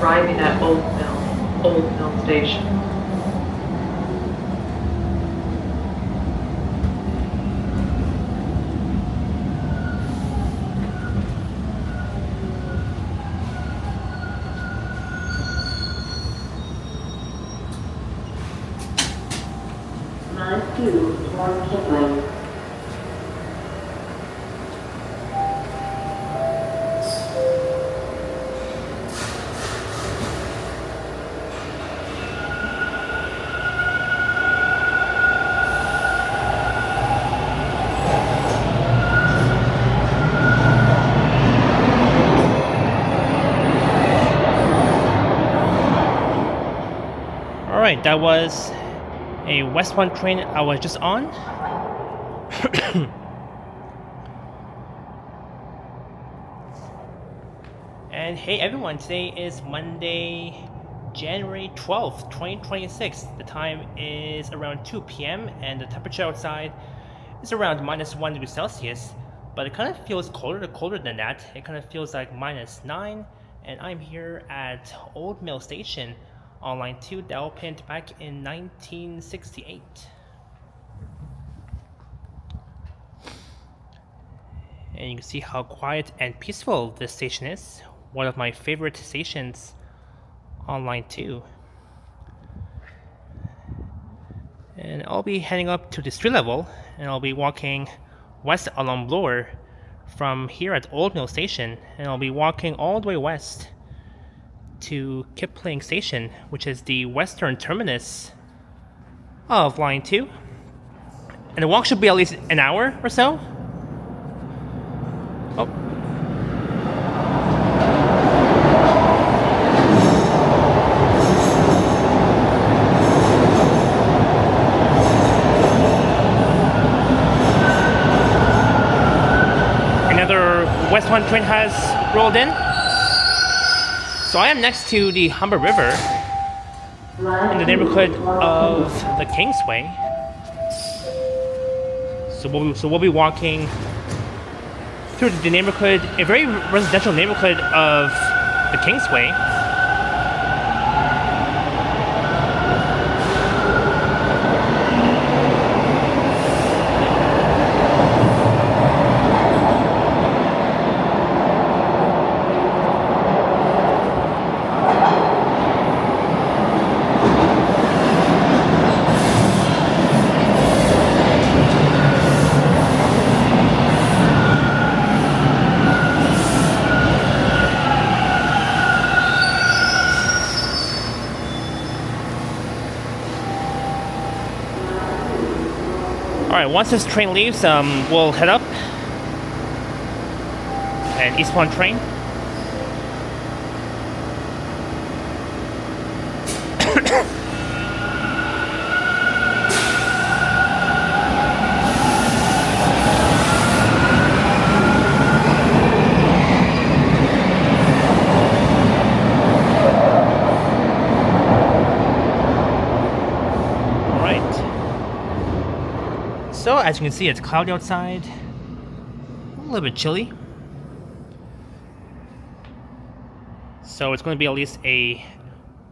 arriving at Old Mill Station. Line 2, Mi-Way Kipling. Alright, that was a West 1 train I was just on. And hey everyone, today is Monday, January 12th, 2026. The time is around 2 p.m. and the temperature outside is around -1°C. But it kind of feels colder than that. It kind of feels like -9. And I'm here at Old Mill Station on line 2 that opened back in 1968. And you can see how quiet and peaceful this station is. One of my favorite stations on line 2. And I'll be heading up to the street level and I'll be walking west along Bloor from here at Old Mill Station, and I'll be walking all the way west to Kipling Station, which is the western terminus of line 2. And the walk should be at least an hour or so. Oh. Another West 1 train has rolled in. So I am next to the Humber River in the neighborhood of the Kingsway. So we'll be walking through the neighborhood, a very residential neighborhood of the Kingsway. Alright, once this train leaves, we'll head up. An eastbound train. So, as you can see, it's cloudy outside, a little bit chilly. So it's going to be at least a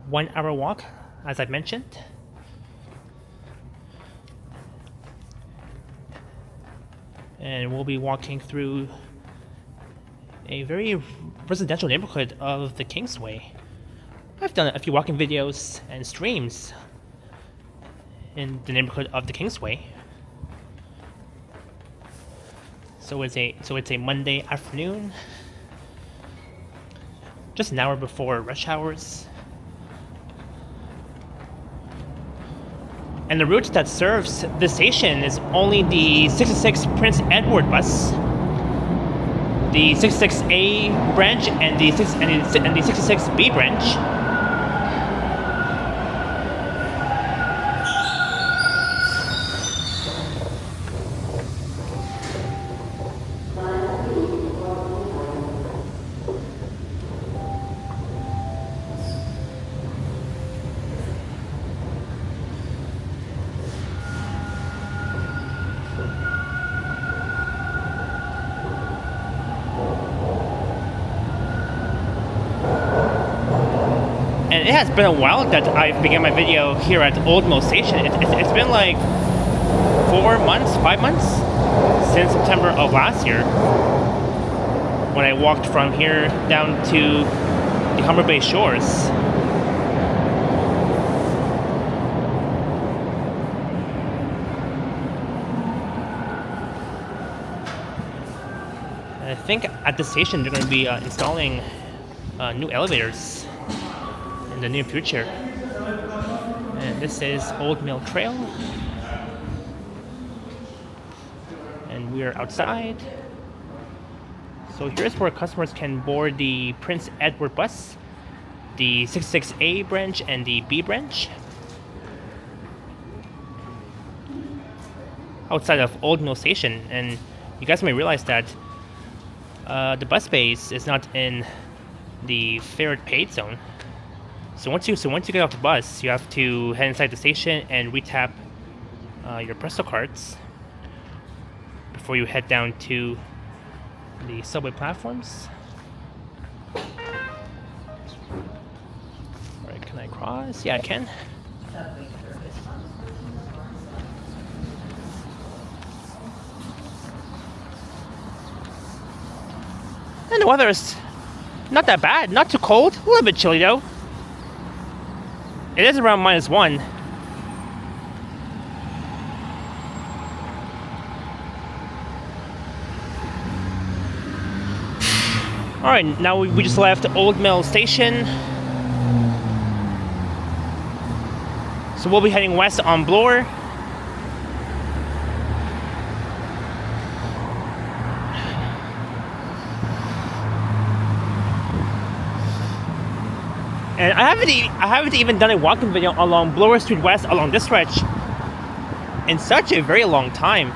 1 hour walk, as I've mentioned. And we'll be walking through a very residential neighborhood of the Kingsway. I've done a few walking videos and streams in the neighborhood of the Kingsway. So it's a Monday afternoon, just an hour before rush hours. And the route that serves this station is only the 66 Prince Edward bus, the 66A branch, and the 66B branch. it has been a while that I began my video here at Old Mill Station. It's been like 4 months, 5 months since September of last year when I walked from here down to the Humber Bay shores. I think at the station they're going to be installing new elevators in the near future. And this is Old Mill Trail. And we are outside. So here's where customers can board the Prince Edward bus, the 66A branch and the B branch. Outside of Old Mill Station, and you guys may realize that the bus base is not in the fare paid zone. So once you get off the bus, you have to head inside the station and retap your Presto cards before you head down to the subway platforms. Alright, can I cross? Yeah, I can. And the weather is not that bad, not too cold, a little bit chilly though. It is around -1. Alright, now we just left Old Mill Station. So we'll be heading west on Bloor. And I haven't even done a walking video along Bloor Street West along this stretch in such a very long time.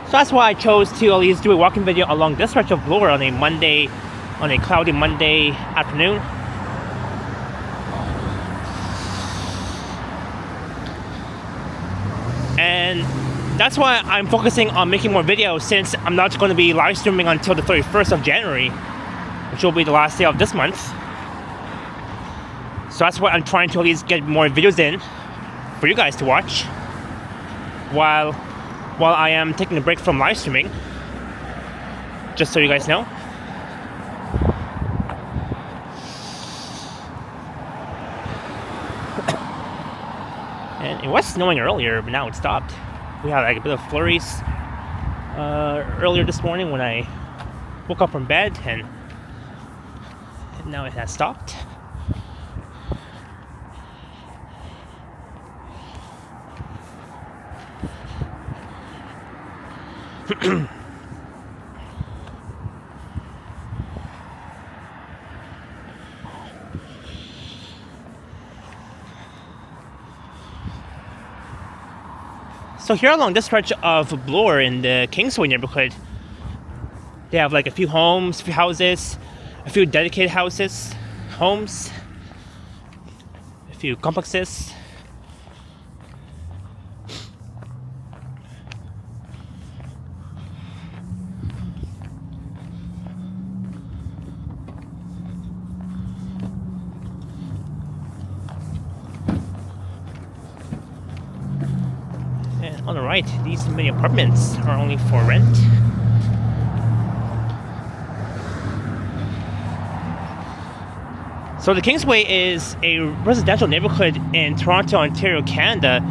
So that's why I chose to at least do a walking video along this stretch of Bloor on a cloudy Monday afternoon. And that's why I'm focusing on making more videos, since I'm not going to be live streaming until the 31st of January, which will be the last day of this month. So that's why I'm trying to at least get more videos in for you guys to watch while I am taking a break from live streaming, just so you guys know. And it was snowing earlier, but now it stopped. We had like a bit of flurries earlier this morning when I woke up from bed, and now it has stopped. So here along this stretch of Bloor in the Kingsway neighborhood, they have like a few homes, a few houses, a few dedicated homes, a few complexes. And on the right, these many apartments are only for rent. So the Kingsway is a residential neighborhood in Toronto, Ontario, Canada.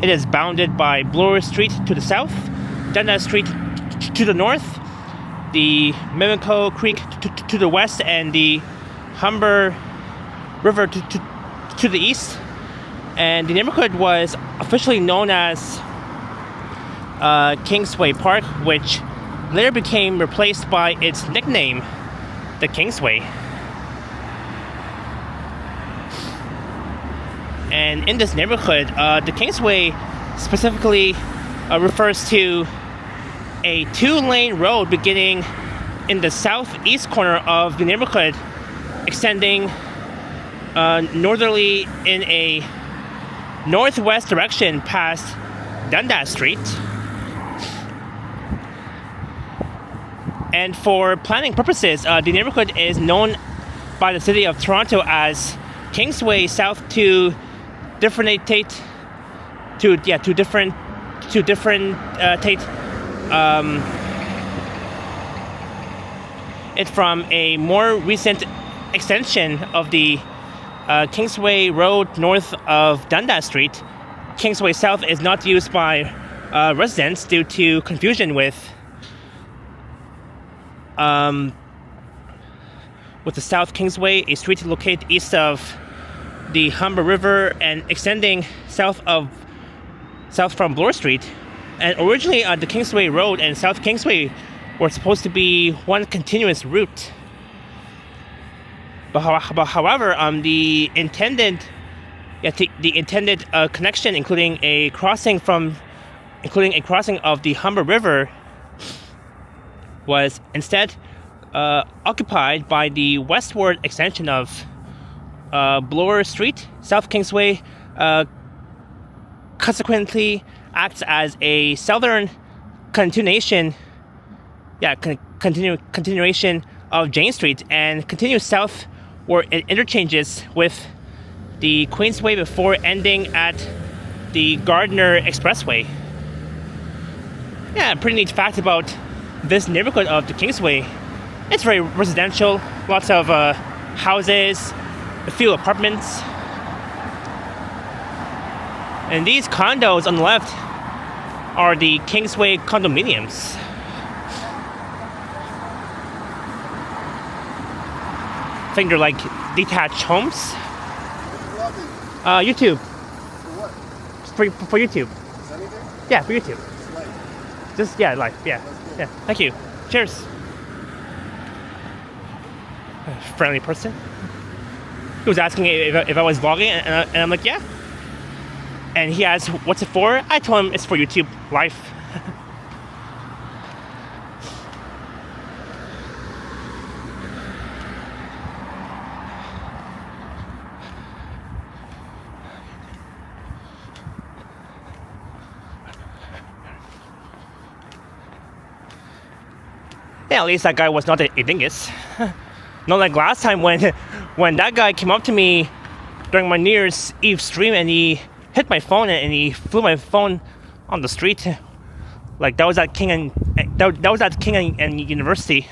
It is bounded by Bloor Street to the south, Dundas Street to the north, the Mi-Way Creek to the west, and the Humber River to the east. And the neighborhood was officially known as Kingsway Park, which later became replaced by its nickname, the Kingsway. And in this neighborhood, the Kingsway specifically refers to a 2-lane road beginning in the southeast corner of the neighborhood, extending northerly in a northwest direction past Dundas Street. And for planning purposes, the neighborhood is known by the city of Toronto as Kingsway south to differentiate it from a more recent extension of the Kingsway Road north of Dundas Street. Kingsway South is not used by residents due to confusion with the South Kingsway, a street located east of the Humber River and extending south from Bloor Street. And originally, the Kingsway Road and South Kingsway were supposed to be one continuous route. But however, the intended connection, including a crossing of the Humber River, was instead occupied by the westward extension of Bloor Street. South Kingsway consequently acts as a southern continuation of Jane Street and continues south where it interchanges with the Queensway before ending at the Gardner Expressway. Yeah, pretty neat fact about this neighborhood of the Kingsway. It's very residential, lots of houses, a few apartments. And these condos on the left are the Kingsway condominiums. I think they're like detached homes. YouTube. For what? For YouTube. Is anything? Yeah, for YouTube. Just live. Yeah. Yeah. Thank you. Cheers. A friendly person. He was asking if I was vlogging, and I'm like, yeah. And he asked, what's it for? I told him it's for YouTube Live. Yeah, at least that guy was not a dingus. Not like last time when that guy came up to me during my New Year's Eve stream and he hit my phone and he flew my phone on the street. Like that was at King and University.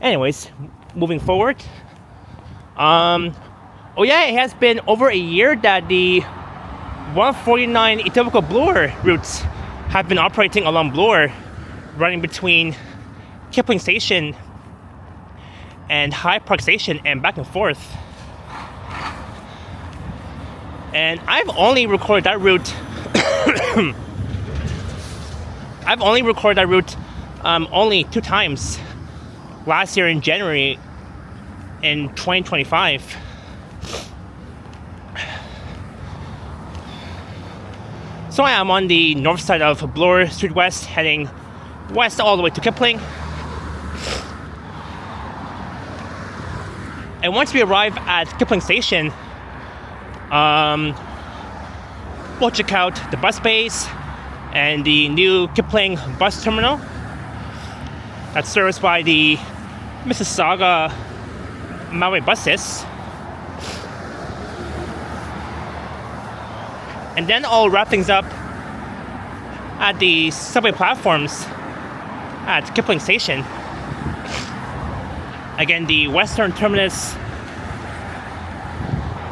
Anyways, moving forward. Oh yeah, it has been over a year that the 149 Etobicoke Bloor routes have been operating along Bloor, running between Kipling Station and Hyde Park Station and back and forth. And I've only recorded that route only 2 times. Last year in January in 2025. So I am on the north side of Bloor Street West, heading west all the way to Kipling. And once we arrive at Kipling Station, we'll check out the bus bays and the new Kipling bus terminal that's serviced by the Mississauga Mi-Way buses. And then I'll wrap things up at the subway platforms at Kipling Station. Again, the western terminus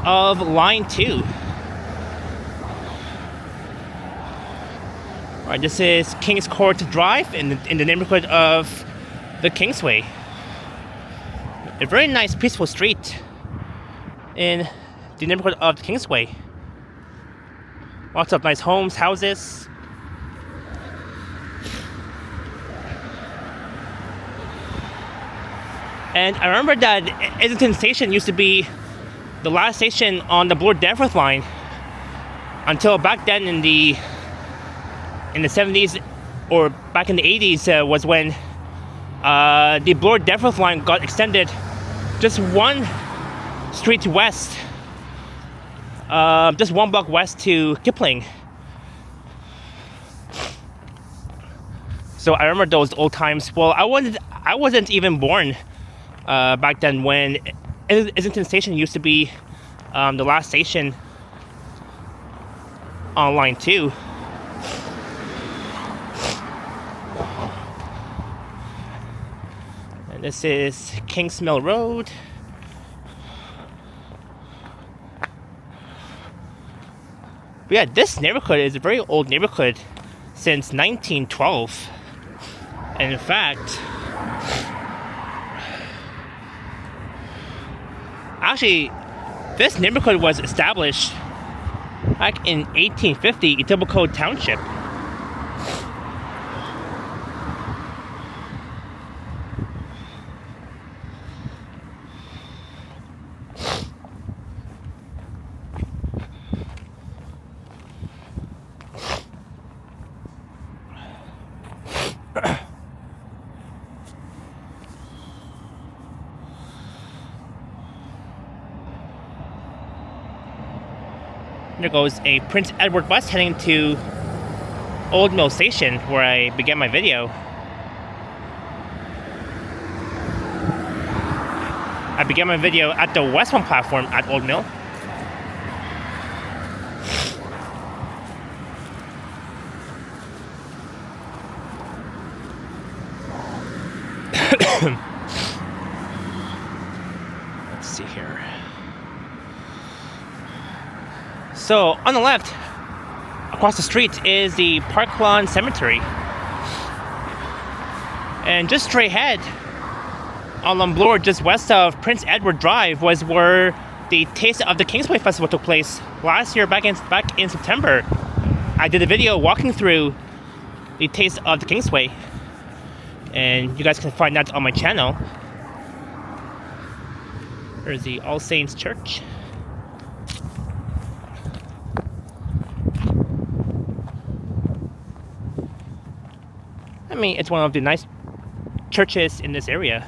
of Line 2. Alright, this is Kings Court Drive in the neighborhood of the Kingsway. A very nice, peaceful street in the neighborhood of the Kingsway. Lots of nice homes, houses. And I remember that Islington Station used to be the last station on the Bloor Danforth line until back then in the 70s or back in the 80s was when the Bloor Danforth line got extended just one street west, just 1 block west to Kipling. So I remember those old times. Well, I wasn't even born back then when Islington Station used to be the last station on line 2. And this is Kingsmill Road. But yeah, this neighborhood is a very old neighborhood since 1912. And in fact, actually, this neighborhood was established back in 1850, Etobicoke Township. There goes a Prince Edward bus heading to Old Mill Station, where I began my video. I began my video at the westbound platform at Old Mill. Let's see here. So, on the left, across the street, is the Park Lawn Cemetery. And just straight ahead, on Bloor, just west of Prince Edward Drive, was where the Taste of the Kingsway Festival took place last year, back in September. I did a video walking through the Taste of the Kingsway, and you guys can find that on my channel. There's the All Saints Church. I mean, it's one of the nice churches in this area.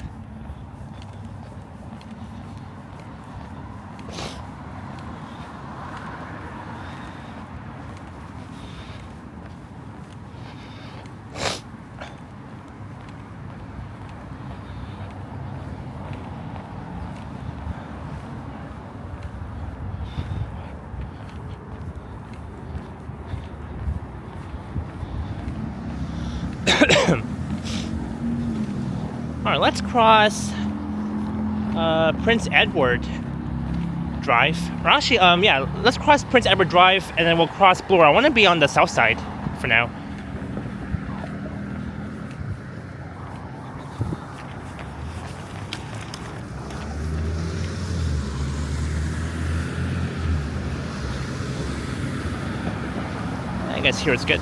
Alright, let's cross Prince Edward Drive. Or actually, yeah, let's cross Prince Edward Drive and then we'll cross Bloor. I want to be on the south side for now. I guess here it's good.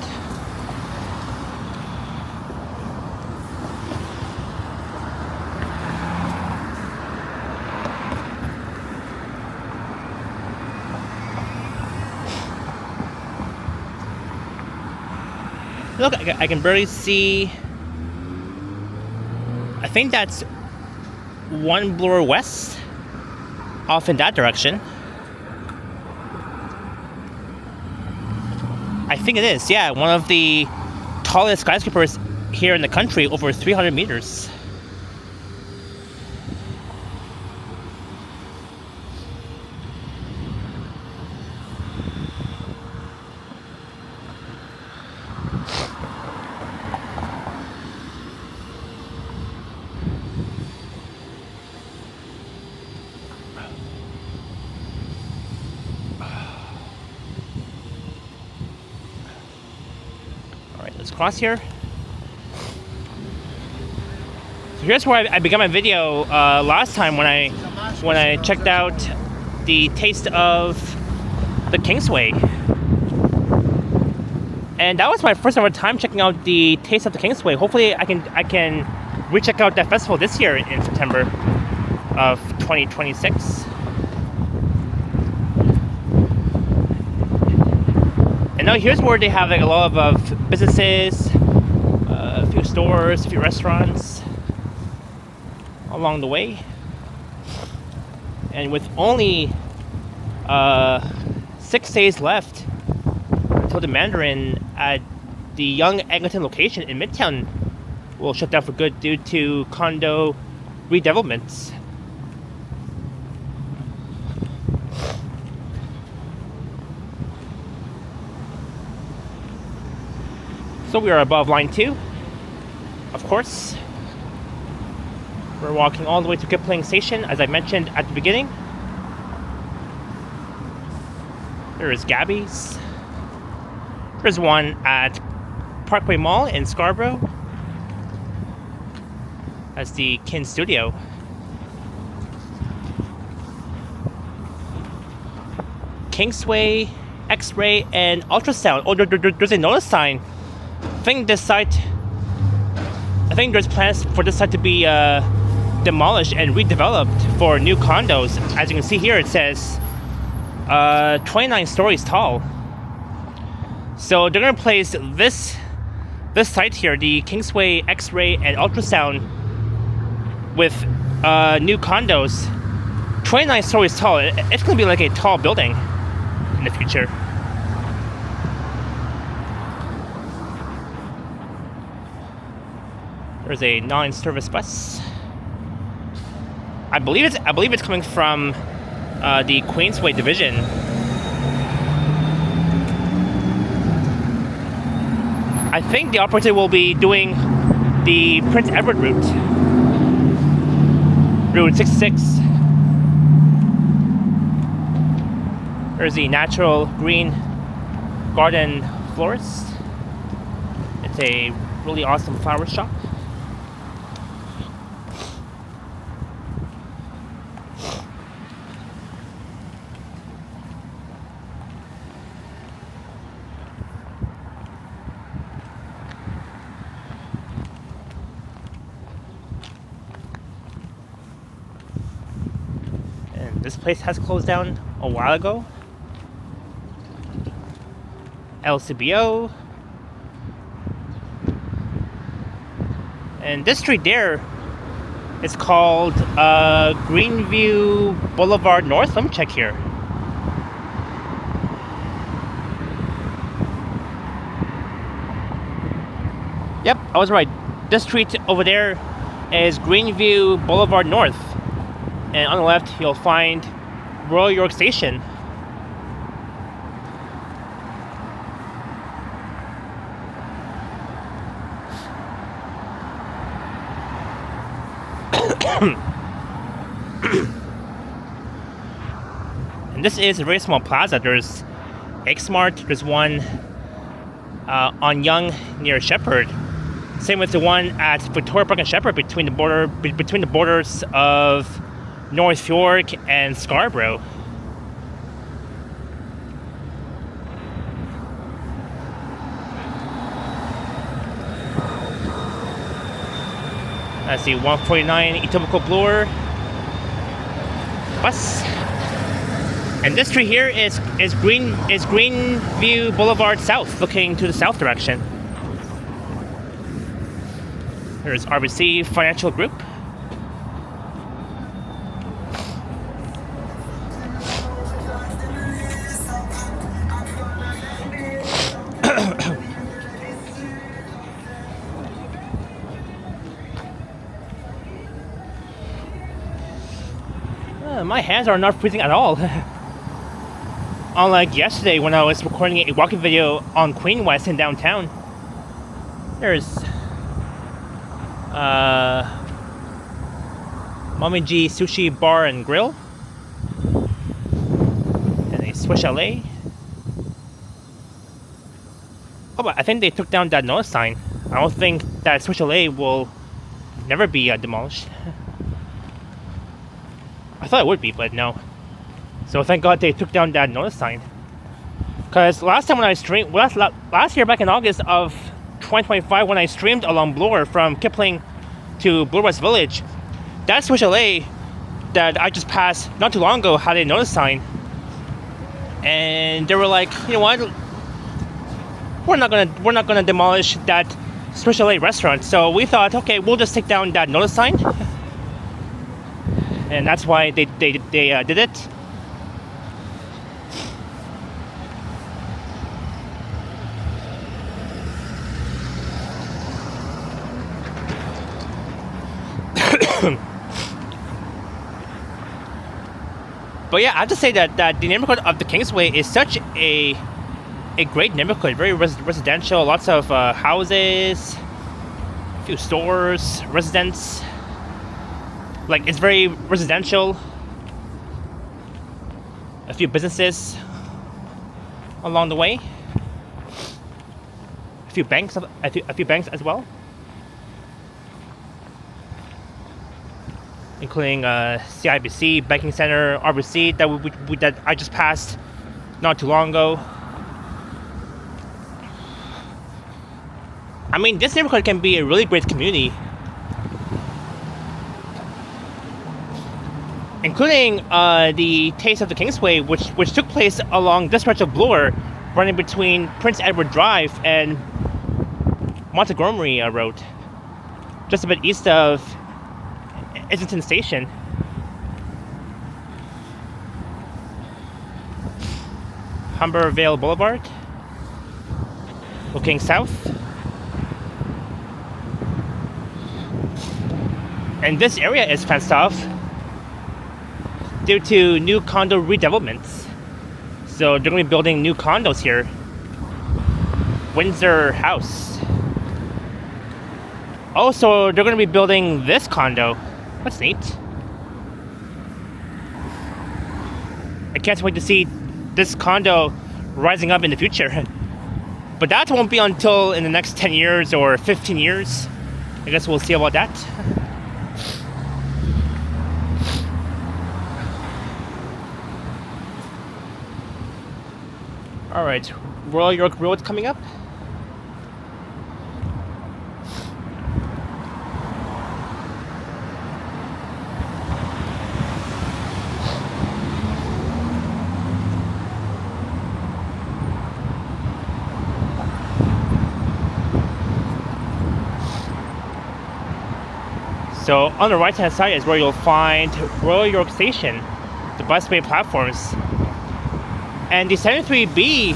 Look, I can barely see. I think that's 1 Bloor West, off in that direction. I think it is, yeah, one of the tallest skyscrapers here in the country, over 300 meters. Let's cross here. So here's where I began my video last time when I checked out the Taste of the Kingsway, and that was my first ever time checking out the Taste of the Kingsway. Hopefully, I can recheck out that festival this year in September of 2026. And now here's where they have like a lot of businesses, a few stores, a few restaurants along the way. And with only 6 days left until the Mandarin at the Young Eglinton location in Midtown will shut down for good due to condo redevelopments. So we are above line 2, of course. We're walking all the way to Kipling Station, as I mentioned at the beginning. There is Gabby's. There's one at Parkway Mall in Scarborough. That's the Kin Studio. Kingsway, X-ray, and ultrasound. Oh, there's a notice sign. I think there's plans for this site to be demolished and redeveloped for new condos. As you can see here, it says 29 stories tall. So they're gonna place this site here, the Kingsway, X-ray, and ultrasound, with new condos, 29 stories tall. It's gonna be like a tall building in the future. There's a non-service bus. I believe it's coming from the Queensway division. I think the operator will be doing the Prince Edward route, Route 66. There's the Natural Green Garden Florist. It's a really awesome flower shop. This place has closed down a while ago. LCBO. And this street there is called Greenview Boulevard North. Let me check here. Yep, I was right. This street over there is Greenview Boulevard North. And on the left, you'll find Royal York Station. And this is a very small plaza. There's X-Mart. There's one on Yonge near Shepherd. Same with the one at Victoria Park and Shepherd between the borders of North York and Scarborough. That's the 149 Etobicoke Bloor bus. And this street here is Greenview Boulevard South, looking to the south direction. There's RBC Financial Group. My hands are not freezing at all. Unlike yesterday when I was recording a walking video on Queen West in downtown. There's Mommy G Sushi Bar and Grill. And a Swiss Chalet. Oh, but I think they took down that notice sign. I don't think that Swiss Chalet will never be demolished. I thought it would be, but no. So thank God they took down that notice sign. Because last time when I streamed, last year back in August of 2025, when I streamed along Bloor from Kipling to Bloor West Village, that Swiss Chalet that I just passed not too long ago had a notice sign. And they were like, you know what? We're not gonna demolish that Swiss Chalet restaurant. So we thought, okay, we'll just take down that notice sign. And that's why they did it. But yeah, I have to say that the neighborhood of the Kingsway is such a great neighborhood. Very residential, lots of houses, a few stores, residents. Like, it's very residential. A few businesses along the way. A few banks as well, including CIBC, Banking Center, RBC that I just passed not too long ago. I mean, this neighborhood can be a really great community, including the Taste of the Kingsway, which took place along this stretch of Bloor, running between Prince Edward Drive and Montgomery Road, just a bit east of Islington Station. Humbervale Boulevard, looking south. And this area is fenced off due to new condo redevelopments. So they're going to be building new condos here. Windsor House. Oh, so they're going to be building this condo. That's neat. I can't wait to see this condo rising up in the future. But that won't be until in the next 10 years or 15 years. I guess we'll see about that. Alright, Royal York Road coming up. So on the right hand side is where you'll find Royal York Station, the busway platforms. And the 73B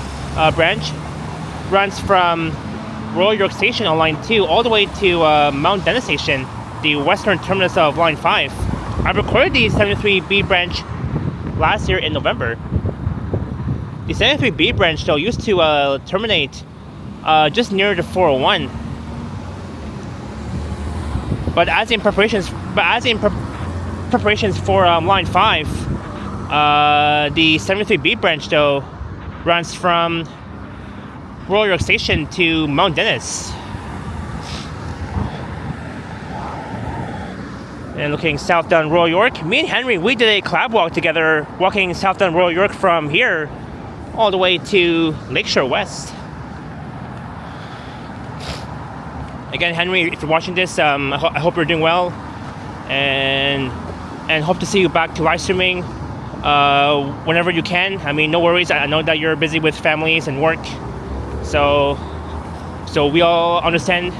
branch runs from Royal York Station on line 2 all the way to Mount Dennis Station, the western terminus of line 5. I recorded the 73B branch last year in November. The 73B branch though used to terminate just near the 401. But as in preparations for line 5, the 73B branch though runs from Royal York Station to Mount Dennis. And looking south down Royal York, me and Henry, we did a collab walk together, walking south down Royal York from here all the way to Lakeshore West. Again, Henry, if you're watching this, I hope you're doing well, and hope to see you back to live streaming whenever you can. I mean, no worries. I know that you're busy with families and work, so we all understand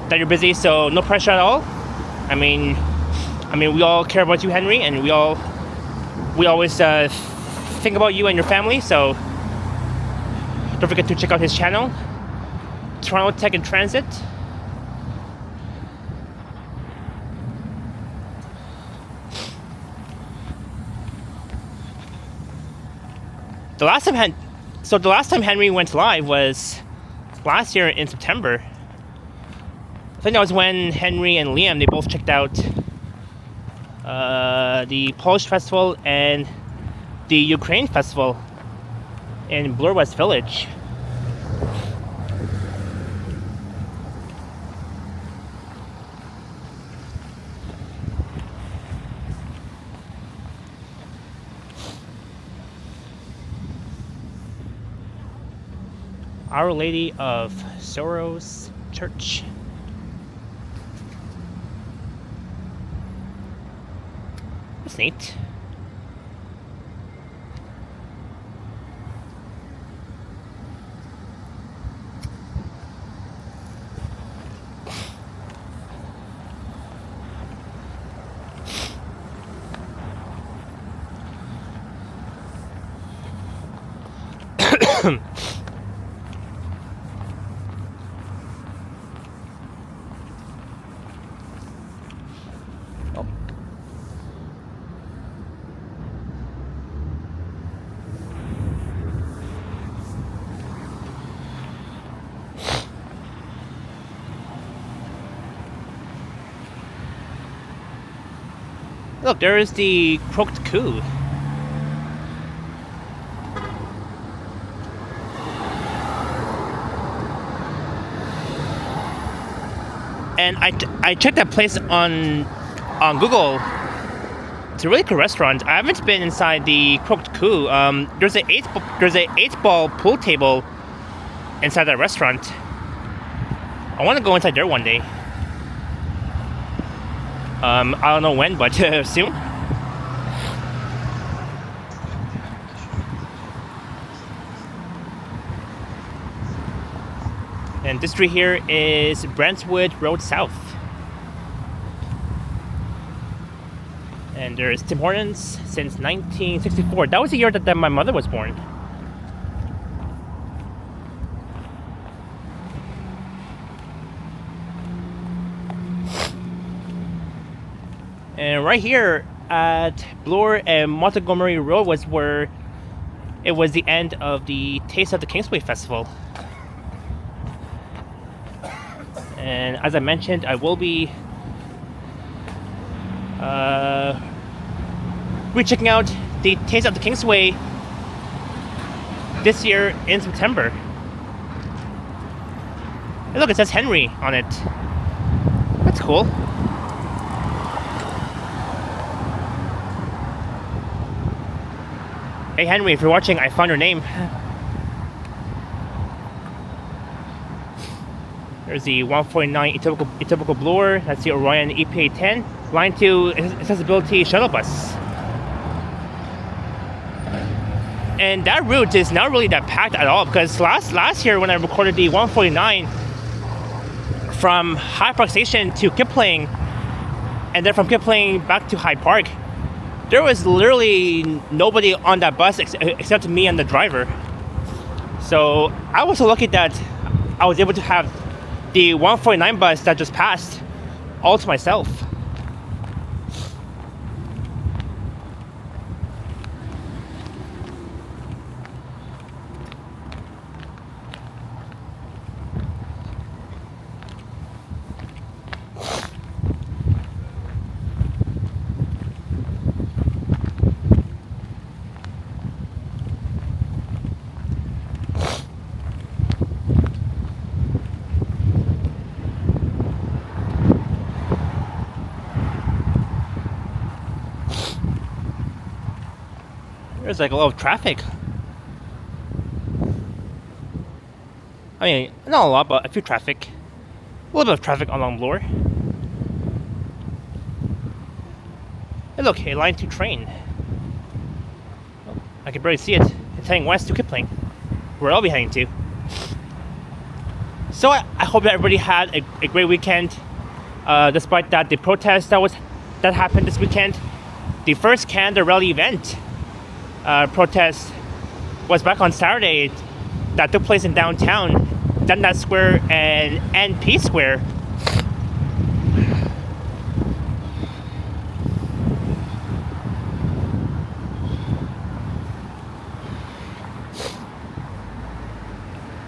that you're busy. So no pressure at all. I mean, we all care about you, Henry, and we always think about you and your family. So don't forget to check out his channel, Toronto Tech and Transit. The last time Henry went live was last year in September. I think that was when Henry and Liam, they both checked out the Polish Festival and the Ukraine Festival in Bloor West Village. Our Lady of Sorrows Church. That's neat. Look, there is the croaked coup. And I checked that place on Google. It's a really cool restaurant. I haven't been inside the croaked coup. There's a 8-ball pool table inside that restaurant. I want to go inside there one day. I don't know when, but soon. And this street here is Brentwood Road South. And there's Tim Hortons since 1964. That was the year that my mother was born. And right here at Bloor and Montgomery Road was where it was the end of the Taste of the Kingsway Festival. And as I mentioned, I will be rechecking out the Taste of the Kingsway this year in September. Hey, look, it says Henry on it. That's cool. Hey Henry, if you're watching, I found your name. There's the 149 Etobicoke Bloor. That's the Orion EPA 10 Line 2 accessibility shuttle bus. And that route is not really that packed at all, because last year when I recorded the 149 from Hyde Park Station to Kipling, and then from Kipling back to Hyde Park, there was literally nobody on that bus except me and the driver. So I was so lucky that I was able to have the 149 bus that just passed all to myself. There's like a lot of traffic. I mean, not a lot, but a few traffic. A little bit of traffic along Bloor. Hey look, a line 2 train. Oh, I can barely see it. It's heading west to Kipling, where I'll be heading to. So I hope that everybody had a great weekend. Despite that, the protest that happened this weekend, the first Canada Rally event protest was back on Saturday that took place in downtown, Dundas Square and NP Square.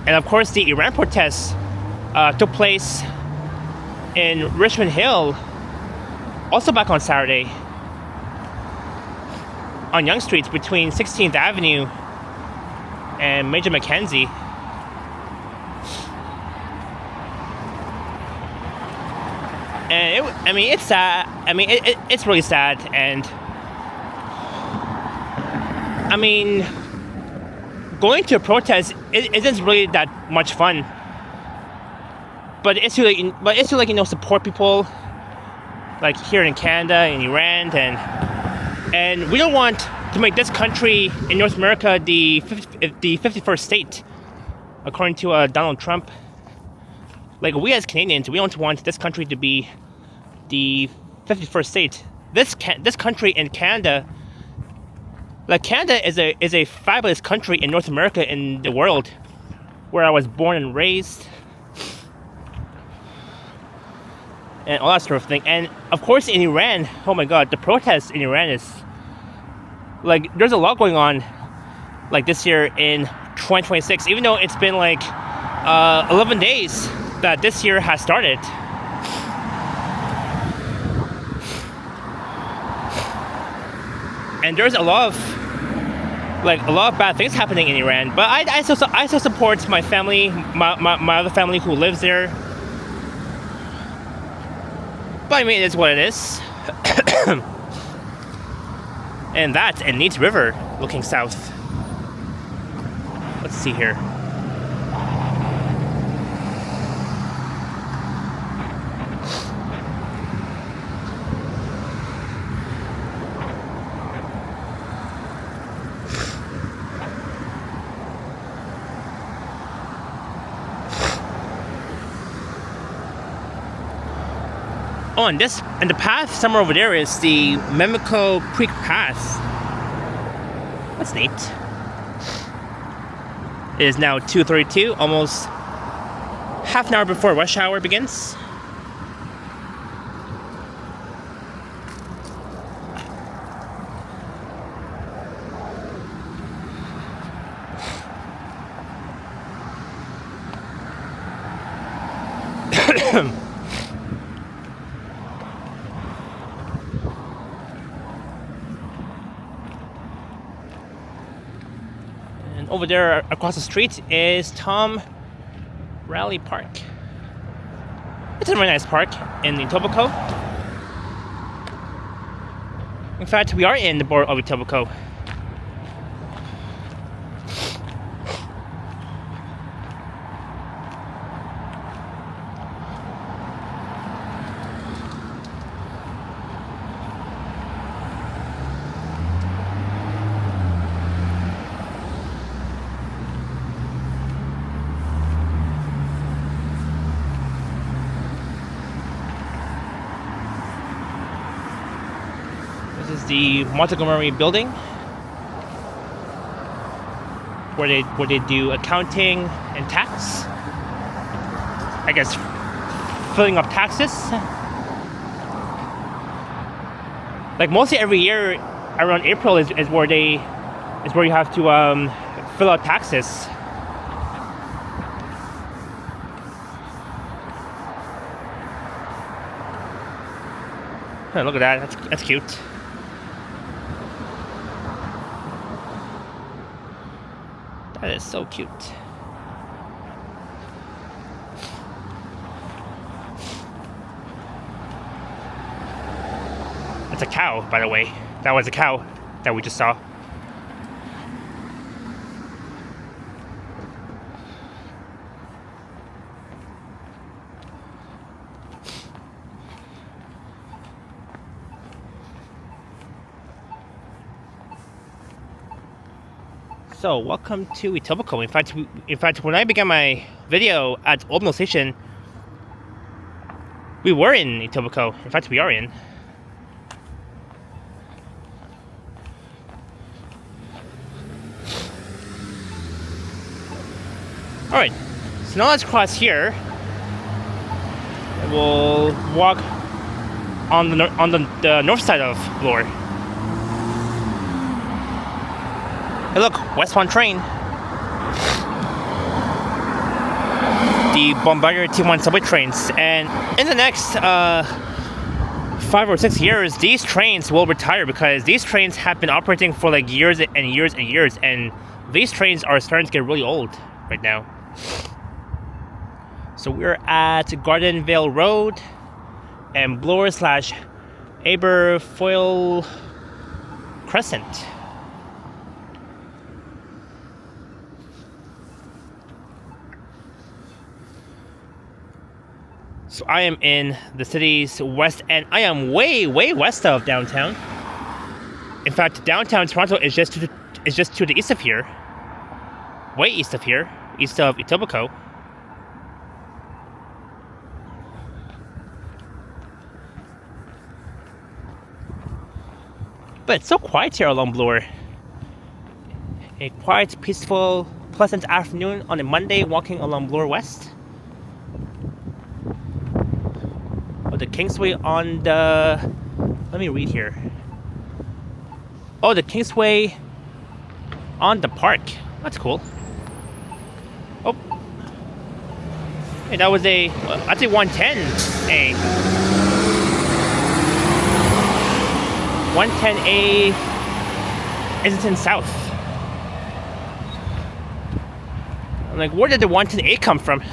And of course the Iran protests took place in Richmond Hill, also back on Saturday, on Yonge Street between 16th Avenue and Major Mackenzie. And it's sad. I mean, it's really sad. And I mean, going to a protest isn't really that much fun. But it's to like support people like here in Canada, in Iran, and we don't want to make this country in North America the 51st state, according to Donald Trump. Like, we as Canadians, we don't want this country to be the 51st state. This country in Canada, like, Canada is a fabulous country in North America, in the world, where I was born and raised, and all that sort of thing. And of course in Iran, oh my god, the protests in Iran is like, there's a lot going on like this year in 2026, even though it's been like 11 days that this year has started. and there's a lot of bad things happening in Iran. But I still support my family, my other family who lives there. But I mean, it is what it is. And that's a neat river looking south. Let's see here. Oh, and the path somewhere over there is the Mi-Way Creek Path. That's neat. It is now 2:32, almost half an hour before rush hour begins. Over there across the street is Tom Raleigh Park. It's a very nice park in Etobicoke. In fact, we are in the borough of Etobicoke. This is the Montgomery building where they do accounting and tax. I guess filling up taxes. Like mostly every year around April is where you have to fill out taxes. Oh, look at that. That's cute. That is so cute. That's a cow, by the way. That was a cow that we just saw. So, welcome to Etobicoke. In fact, when I began my video at Old Mill Station, we were in Etobicoke. In fact, we are in. Alright, so now let's cross here. We'll walk on the north side of Bloor. Hey look, westbound train. The Bombardier T1 subway trains. And in the next 5 or 6 years, these trains will retire because these trains have been operating for like years and years and years. And these trains are starting to get really old right now. So we're at Gardenvale Road and Bloor/Aberfoyle Crescent. So I am in the city's west end. I am way west of downtown. In fact, downtown Toronto is just to the east of here. Way east of here, east of Etobicoke. But it's so quiet here along Bloor. A quiet, peaceful, pleasant afternoon on a Monday walking along Bloor West. Oh, the Kingsway on the... Let me read here. Oh, the Kingsway on the park. That's cool. Oh. Hey, that was a... I'd say 110A. 110A Islington South. I'm like, where did the 110A come from?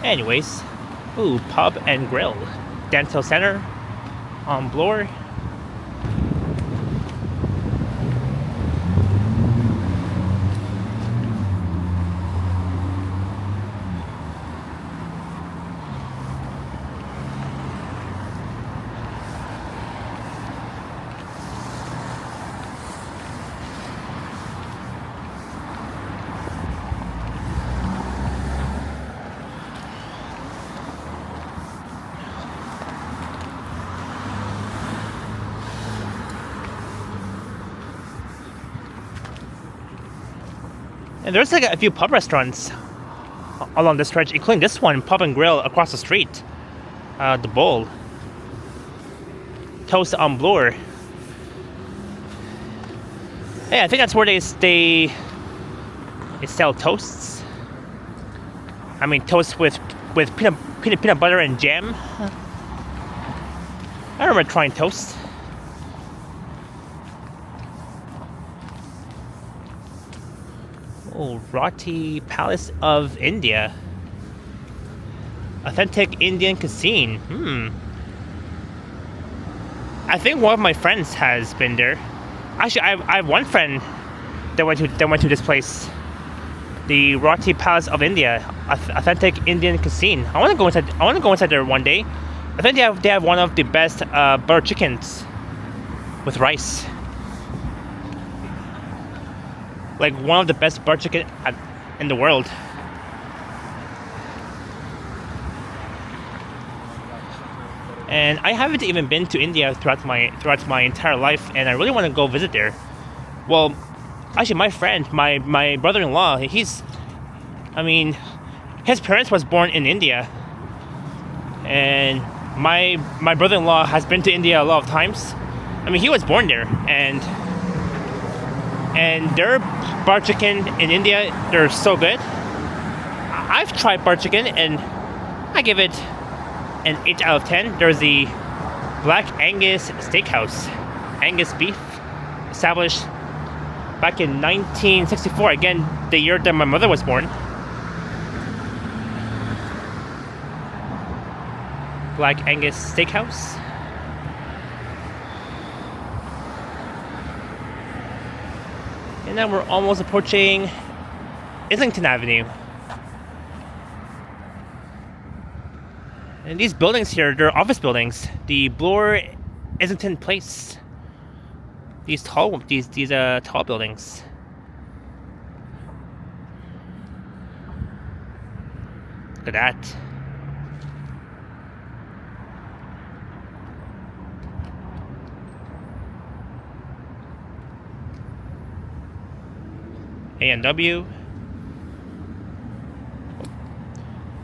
Anyways, ooh, pub and grill. Dental Center on Bloor. And there's like a few pub restaurants along the stretch, including this one, Pub and Grill across the street. The Bowl. Toast on Bloor. Yeah, I think that's where they sell toasts. I mean, toast with peanut butter and jam. I remember trying toast. Oh, Roti Palace of India. Authentic Indian cuisine. I think one of my friends has been there. Actually, I have one friend that went to this place. The Roti Palace of India. Authentic Indian cuisine. I want to go inside. I want to go inside there one day. I think they have one of the best butter chickens with rice. Like one of the best butter chicken in the world. And I haven't even been to India throughout my entire life, and I really want to go visit there. Well, actually, my friend, my brother-in-law, his parents was born in India, and my brother-in-law has been to India a lot of times. I mean, he was born there, and their butter chicken in India, they're so good. I've tried butter chicken, and I give it an 8 out of 10. There's the Black Angus Steakhouse, Angus beef, established back in 1964, again, the year that my mother was born. Black Angus Steakhouse. And now we're almost approaching Islington Avenue. And these buildings here, they're office buildings. The Bloor Islington Place. These tall buildings. Look at that. A&W.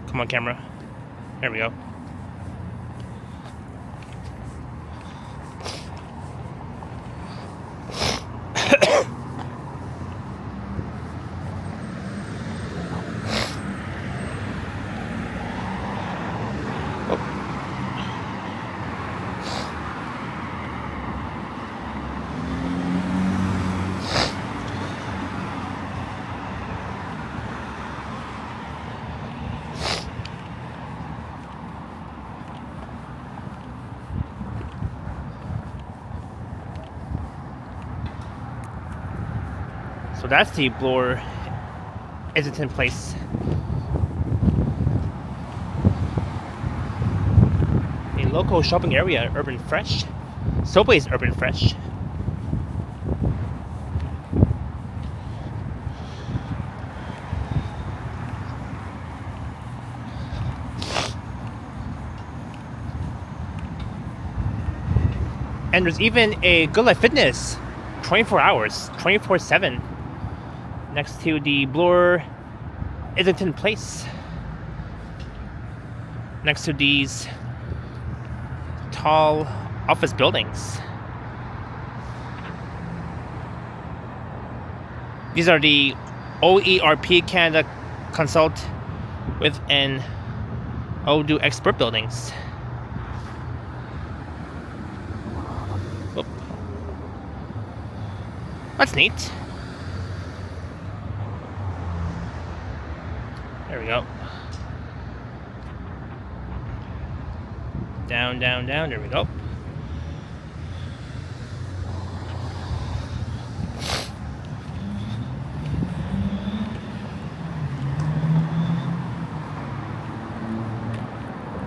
Come on, camera. There we go. So that's the Bloor Islington Place. A local shopping area, Urban Fresh. Subway's Urban Fresh. And there's even a Good Life Fitness, 24 hours, 24/7, next to the Bloor Islington Place, next to these tall office buildings. These are the OERP Canada Consult with an Odoo Expert buildings. That's neat. There we go. Down, down, down. There we go.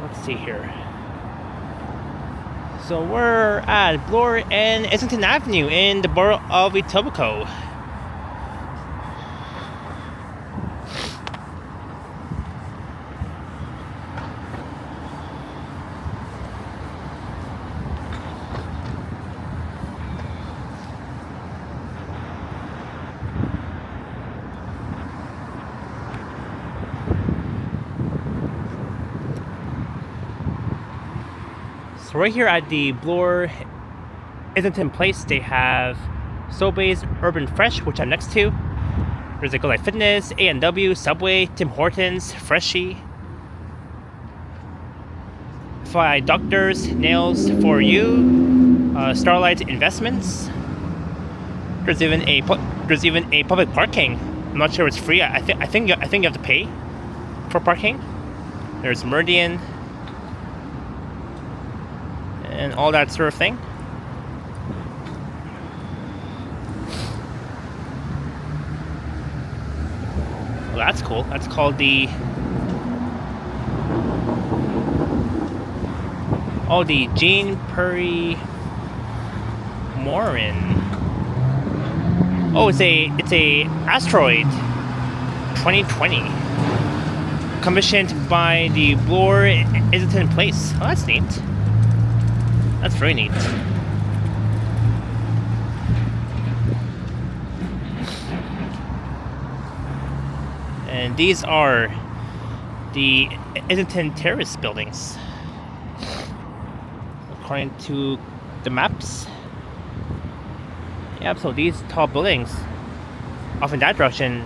Let's see here. So we're at Bloor and Islington Avenue in the borough of Etobicoke. So right here at the Bloor Islington Place, they have Sobeys Urban Fresh, which I'm next to. There's a Go Life Fitness, A&W, Subway, Tim Hortons, Freshie, Fly Doctors, Nails for You, Starlight Investments. There's even a public parking. I'm not sure it's free. I think you have to pay for parking. There's Meridian. And all that sort of thing. Well, that's cool. That's called the Jean Purry Morin. Oh, it's a asteroid 2020 commissioned by the Bloor Islington Place. Oh, that's neat. That's very neat. And these are the Islington Terrace buildings, according to the maps. Yeah, so these tall buildings off in that direction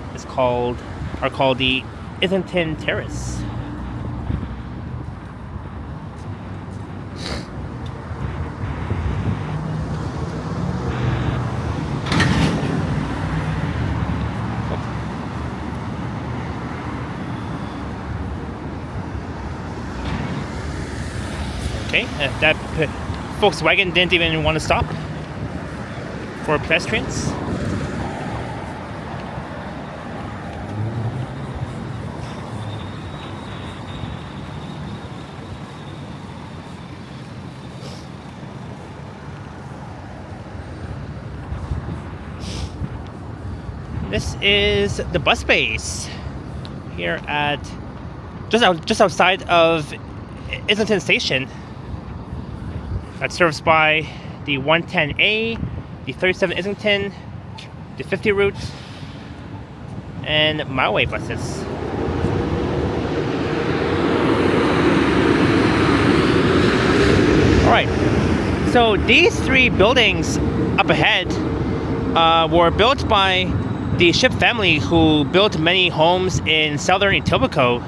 are called the Islington Terrace. Okay, that Volkswagen didn't even want to stop for pedestrians. This is the bus base here at just outside of Islington Station. That's served by the 110A, the 37 Islington, the 50 route, and Mi-Way buses. Alright, so these three buildings up ahead were built by the Ship family, who built many homes in southern Etobicoke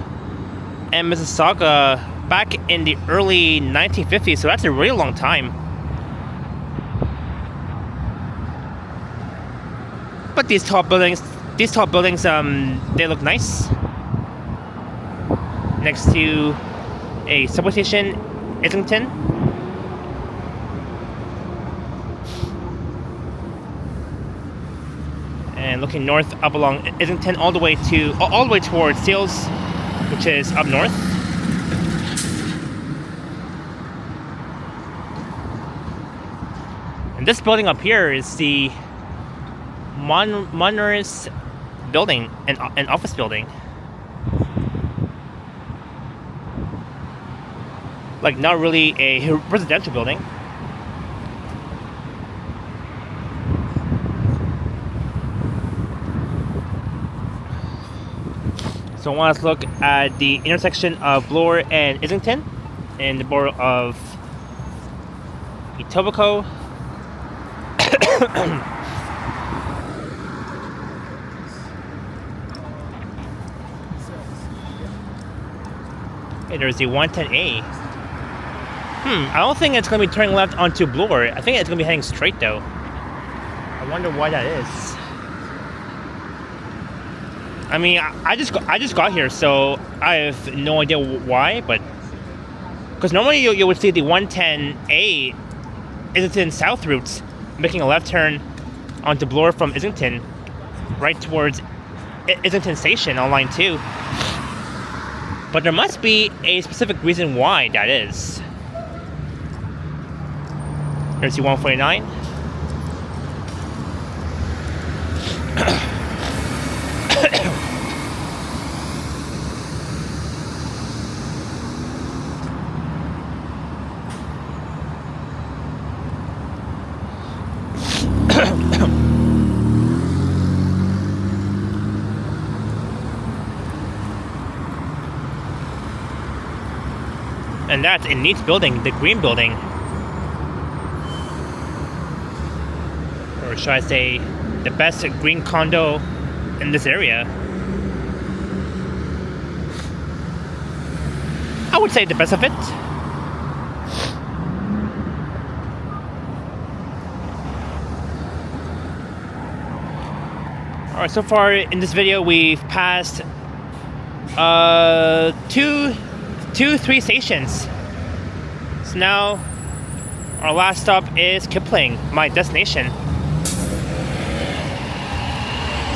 and Mississauga back in the early 1950s, so that's a really long time. But these tall buildings, they look nice. Next to a subway station, Islington. And looking north up along Islington all the way towards Seals, which is up north. And this building up here is the Moners building, an office building. Like, not really a residential building. So I want us to look at the intersection of Bloor and Islington in the borough of Etobicoke. Okay, there's the 110A. I don't think it's going to be turning left onto Bloor. I think it's going to be heading straight though. I wonder why that is. I mean, I just got here, so I have no idea why. But because normally you would see the 110A Islington South routes making a left turn onto Bloor from Islington, right towards Islington Station on line 2. But there must be a specific reason why that is. Here's the 149. And that's a neat building, the green building. Or should I say, the best green condo in this area. I would say the best of it. Alright, so far in this video we've passed 3 stations. So now our last stop is Kipling, my destination.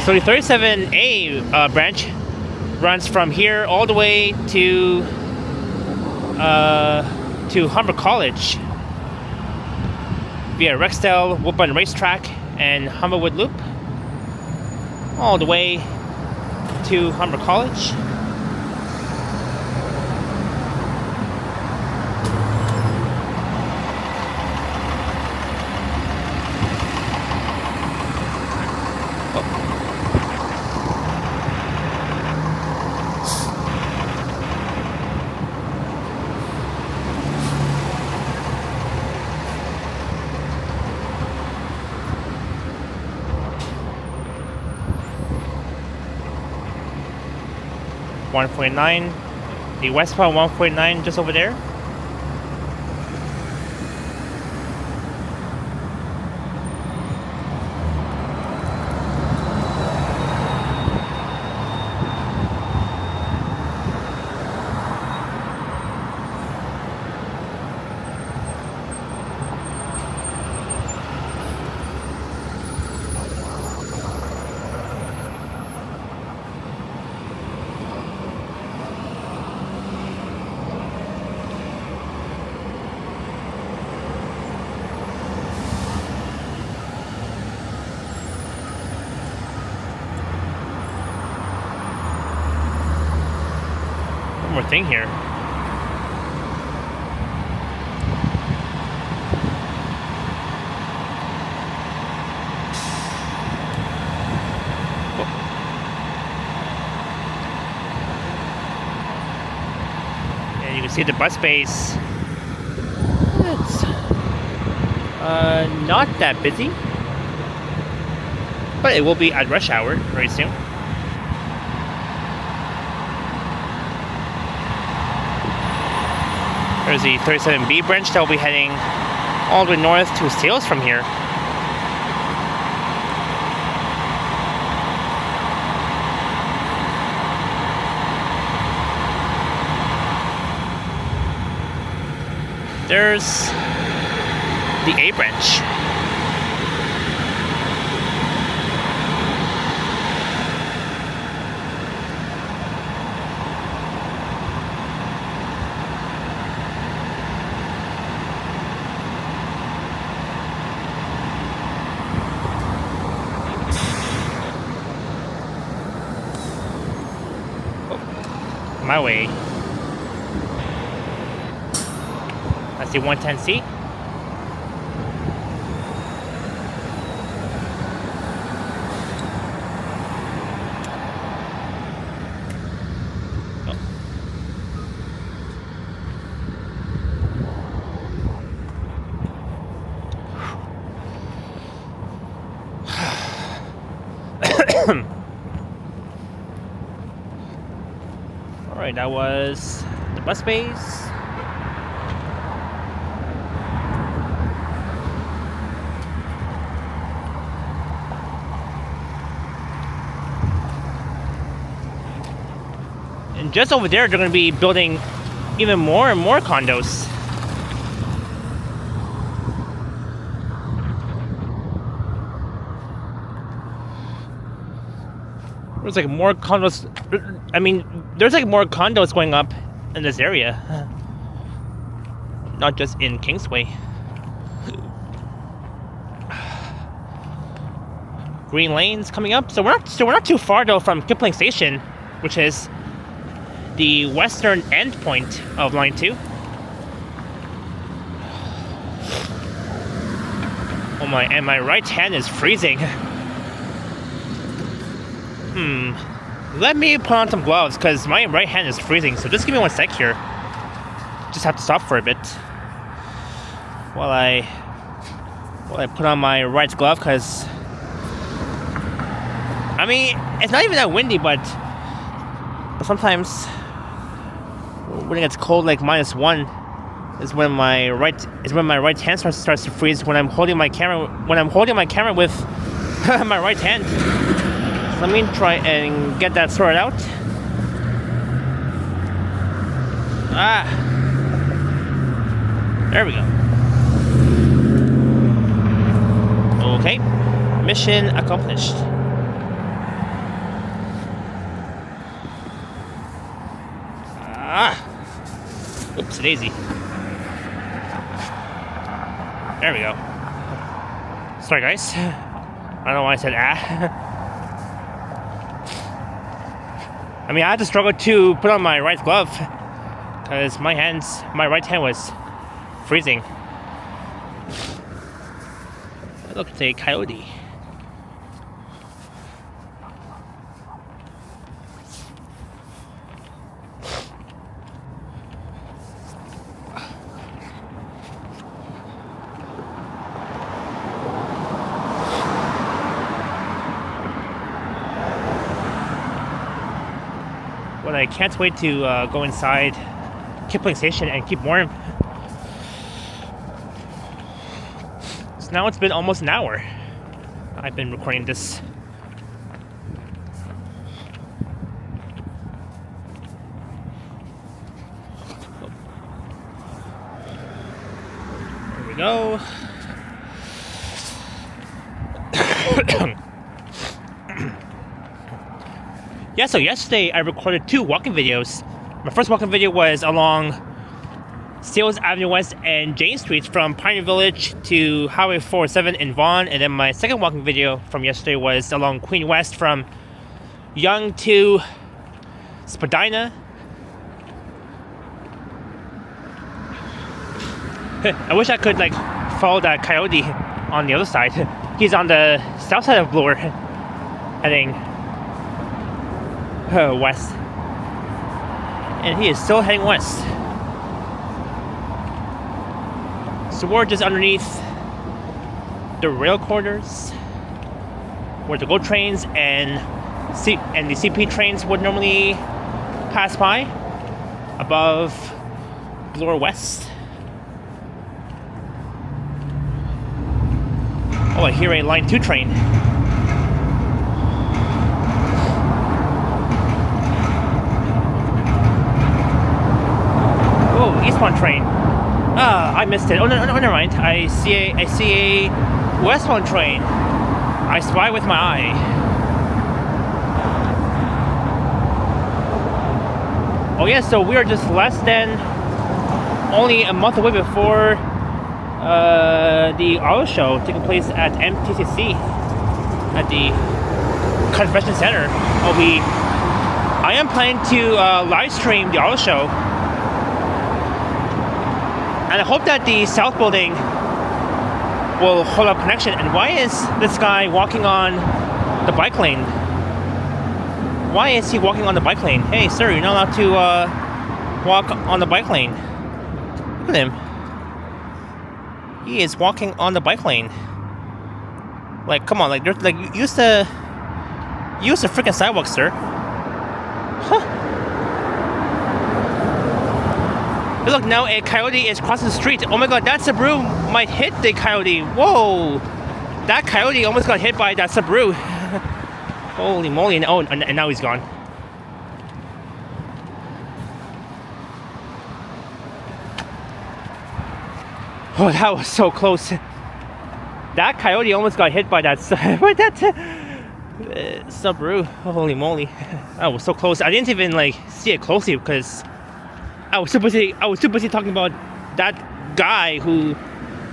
So the 37A branch runs from here all the way to Humber College via Rexdale, Woodburn Racetrack, and Humberwood Loop, all the way to Humber College. .149, the westbound 149 just over there. Thing here. And you can see the bus base. It's not that busy, but it will be at rush hour very soon. There's the 37B branch that will be heading all the way north to Sales from here. There's the A branch. Mi-Way. That's the 110C. Alright, that was the bus base. And just over there, they're going to be building even more and more condos. There's like more condos. I mean, there's like more condos going up in this area, not just in Kingsway. Green Lane's coming up, so we're not too far though from Kipling Station, which is the western end point of Line 2. Oh my, and my right hand is freezing. Let me put on some gloves because my right hand is freezing, so just give me one sec here. Just have to stop for a bit while I put on my right glove, because I mean, it's not even that windy, but sometimes when it gets cold, like -1, is when my right hand starts to freeze when I'm holding my camera with my right hand. So let me try and get that sorted out. There we go. Okay, mission accomplished. Oops, daisy. There we go. Sorry guys, I don't know why I said I mean, I had to struggle to put on my right glove because my right hand was freezing. Look, it's a coyote. But I can't wait to go inside Kipling Station and keep warm. So now it's been almost an hour I've been recording this. There we go. Yeah, so yesterday I recorded 2 walking videos. My first walking video was along Sales Avenue West and Jane Street from Pioneer Village to Highway 407 in Vaughan, and then my second walking video from yesterday was along Queen West from Yonge to Spadina. I wish I could like follow that coyote on the other side. He's on the south side of Bloor, heading west, and he is still heading west. So we're just underneath the rail corridors where the GO trains and the CP trains would normally pass by, above Bloor West. Oh, I hear a Line 2 train. Oh, eastbound train. I missed it. Oh, no, never mind. I see a westbound train. I spy with my eye. Oh yeah, so we are just less than only a month away before the auto show taking place at MTCC at the Convention Center. I am planning to live stream the auto show. And I hope that the South Building will hold up connection. And why is this guy walking on the bike lane? Why is he walking on the bike lane? Hey, sir, you're not allowed to walk on the bike lane. Look at him. He is walking on the bike lane. Like, come on, like, use the freaking sidewalk, sir. Huh. Look, now a coyote is crossing the street. Oh my god, that Subaru might hit the coyote. Whoa! That coyote almost got hit by that Subaru. Holy moly. Oh, and now he's gone. Oh, that was so close. That coyote almost got hit by that Subaru. Holy moly. That was so close. I didn't even like see it closely because I was too busy talking about that guy who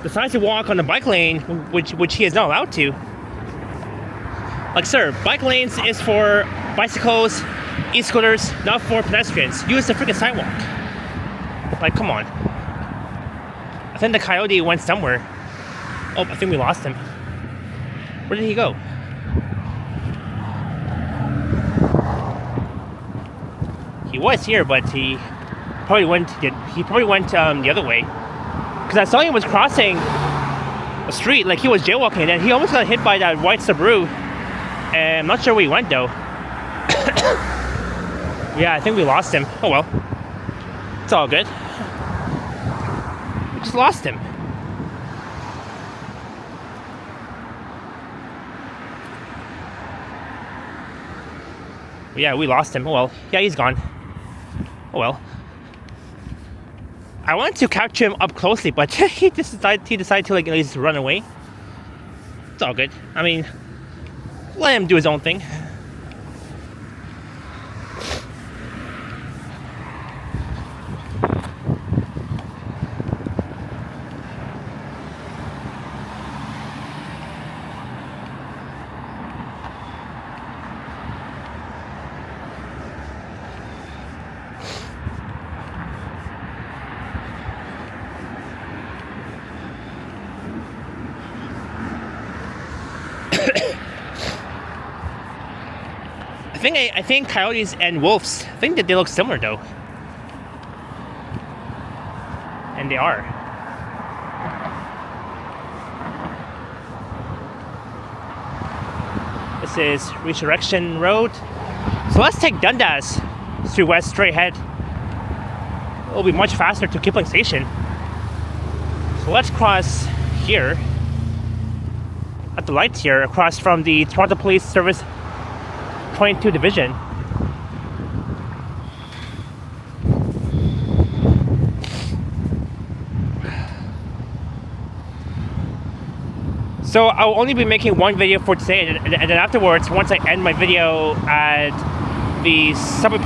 decides to walk on the bike lane, which he is not allowed to. Like, sir, bike lanes is for bicycles, e-scooters, not for pedestrians. Use the freaking sidewalk. Like, come on. I think the coyote went somewhere. Oh, I think we lost him. Where did he go? He was here, but he probably went the other way. Because I saw him was crossing a street, like he was jaywalking, and then he almost got hit by that white Subaru. And I'm not sure where he went though. Yeah, I think we lost him. Oh well. It's all good. We just lost him. Yeah, we lost him. Oh well. Yeah, he's gone. Oh well. I wanted to capture him up closely, but he decided to like at least run away. It's all good. I mean, let him do his own thing. I think coyotes and wolves, I think that they look similar though. And they are. This is Resurrection Road. So let's take Dundas Street West straight ahead. It'll be much faster to Kipling Station. So let's cross here at the lights here, across from the Toronto Police Service 22 Division. So I'll only be making one video for today, and then afterwards, once I end my video at the subway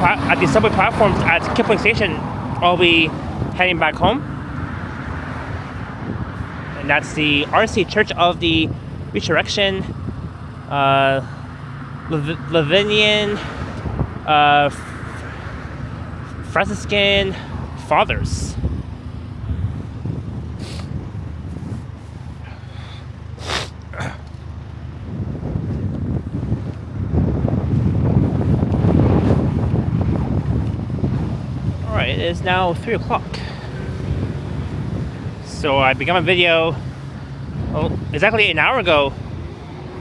platforms at Kipling Station, I'll be heading back home. And that's the RC Church of the Resurrection Lavinian Franciscan Fathers. Alright, it is now 3 o'clock. So I began my video exactly an hour ago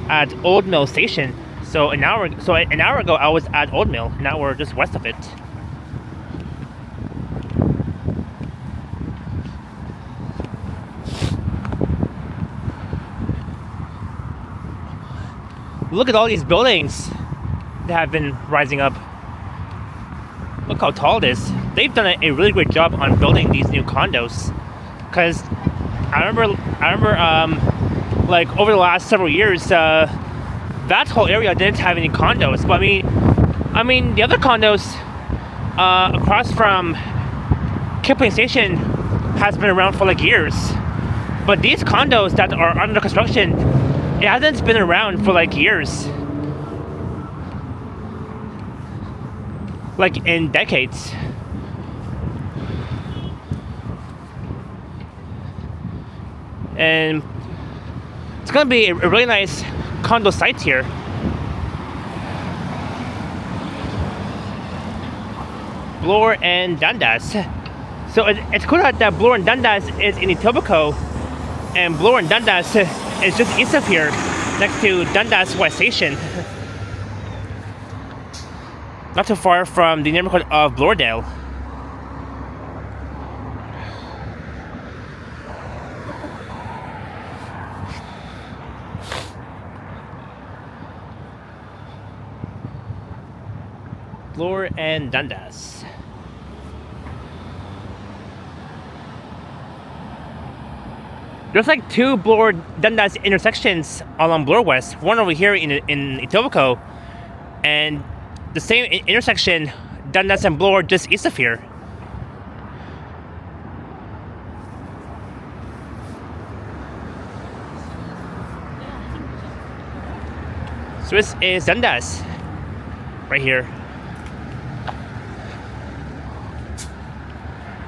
at Old Mill Station. So an hour ago I was at Old Mill. Now we're just west of it. Look at all these buildings that have been rising up. Look how tall it is. They've done a really great job on building these new condos. Because I remember like over the last several years, that whole area didn't have any condos. But I mean the other condos across from Kipling Station has been around for like years. But these condos that are under construction, it hasn't been around for like years. Like in decades. And it's gonna be a really nice condo site here. Bloor and Dundas. So it's cool that Bloor and Dundas is in Etobicoke, and Bloor and Dundas is just east of here, next to Dundas West Station. Not too far from the neighborhood of Bloordale. Bloor and Dundas. There's like 2 Bloor Dundas intersections along Bloor West. One over here in Etobicoke, and the same intersection, Dundas and Bloor, just east of here. So this is Dundas, right here.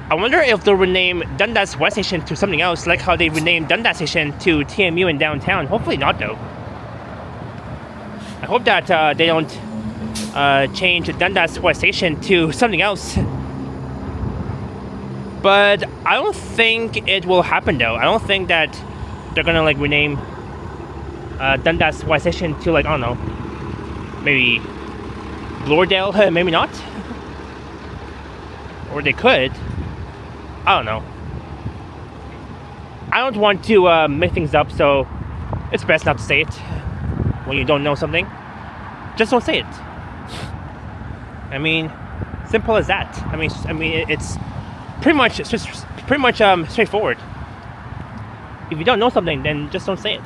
I wonder if they'll rename Dundas West Station to something else, like how they renamed Dundas Station to TMU in downtown. Hopefully not, though. I hope that they don't change Dundas West Station to something else. But I don't think it will happen, though. I don't think that they're gonna like rename Dundas West Station to, like, I don't know, maybe Bloordale, maybe not. Or they could. I don't know. I don't want to make things up, so it's best not to say it. When you don't know something, just don't say it. I mean, simple as that. I mean, it's pretty much straightforward. If you don't know something, then just don't say it.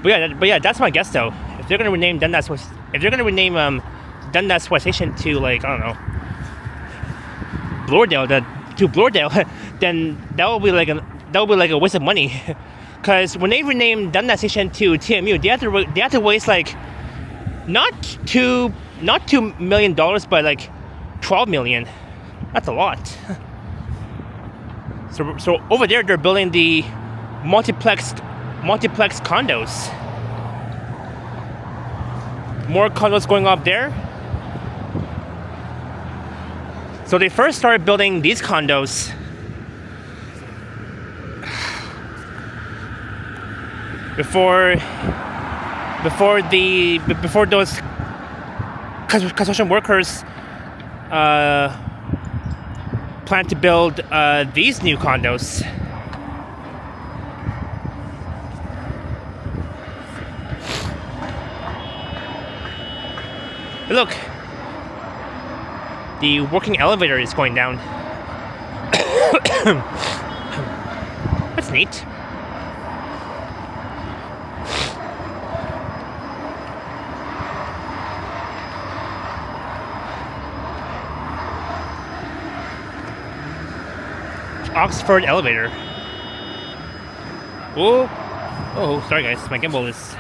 But yeah, that's my guess, though. If they're gonna rename Dundas West Station to, like, I don't know, Bloordale, then that will be like a waste of money. Because when they rename Dundas Station to TMU, they have to waste like not $2 million, but like $12 million. That's a lot. So over there, they're building the multiplex condos. More condos going up there. So they first started building these condos before those construction workers plan to build these new condos. Look, the working elevator is going down. That's neat. Oxford elevator. Oh, sorry guys, my gimbal is...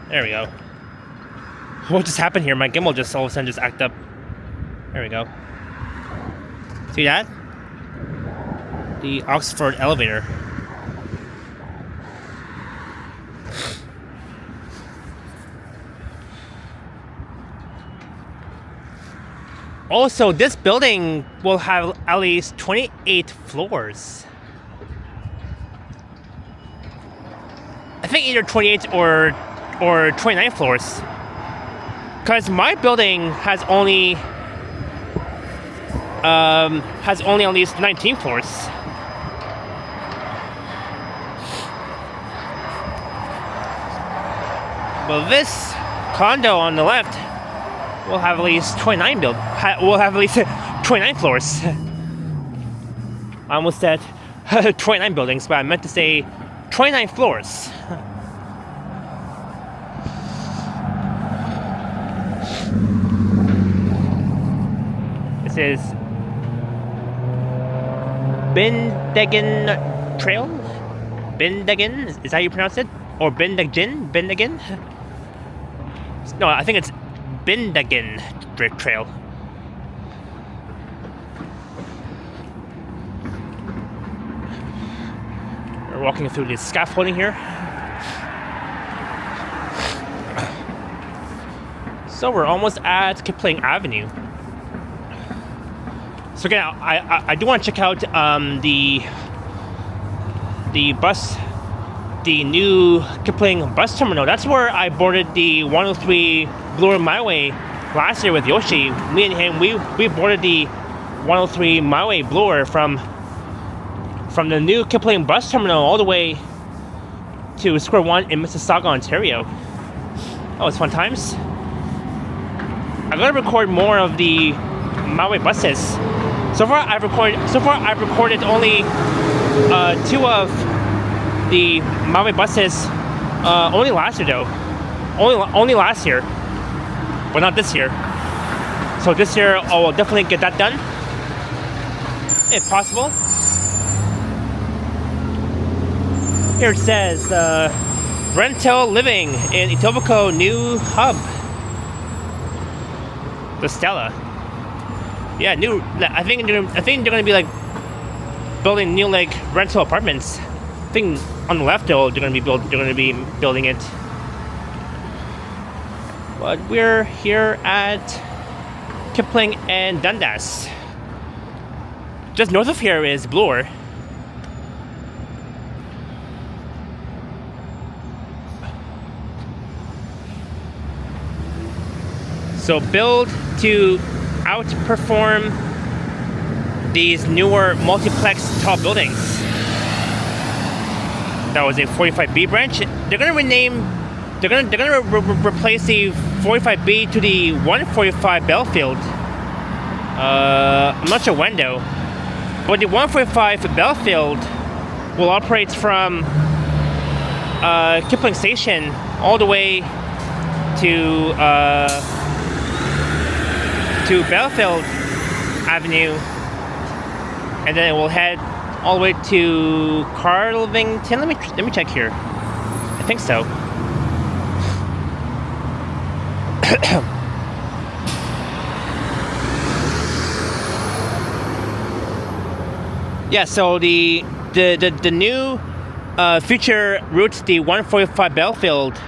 There we go. What just happened here? My gimbal just all of a sudden just acted up. There we go. See that? The Oxford elevator. Also, this building will have at least 28 floors. I think either 28 or 29 floors. Because my building has only at least 19 floors. But this condo on the left will have at least 29 floors. I almost said 29 buildings, but I meant to say 29 floors. This is Bindegin Trail? Bindegin? Is that how you pronounce it? Or Bindegin? No, I think it's Bindegin Trail. We're walking through this scaffolding here. So we're almost at Kipling Avenue. So again, I do want to check out the new Kipling bus terminal. That's where I boarded the 103 Bloor Mi-Way last year with Yoshi. Me and him, we boarded the 103 Mi-Way Bloor from the new Kipling bus terminal all the way to Square One in Mississauga, Ontario. That was fun times. I'm gonna record more of the Mi-Way buses. So far I've recorded only 2 of the Mi-Way buses. Only last year though. Only last year, but not this year. So this year I will definitely get that done, if possible. Here it says rental living in Etobicoke new hub. The Stella. Yeah, new. I think they're gonna be like building new like rental apartments. I think on the left though they're gonna be building it. But we're here at Kipling and Dundas. Just north of here is Bloor. So build to outperform these newer multiplex tall buildings. That was a 45B branch. They're gonna rename. They're gonna replace the 45B to the 145 Belfield. I'm not sure when though. But the 145 Belfield will operate from Kipling Station all the way to Belfield Avenue, and then it will head all the way to Carlvington. Let me check here. I think so. Yeah. So the new future route, the 145 Belfield,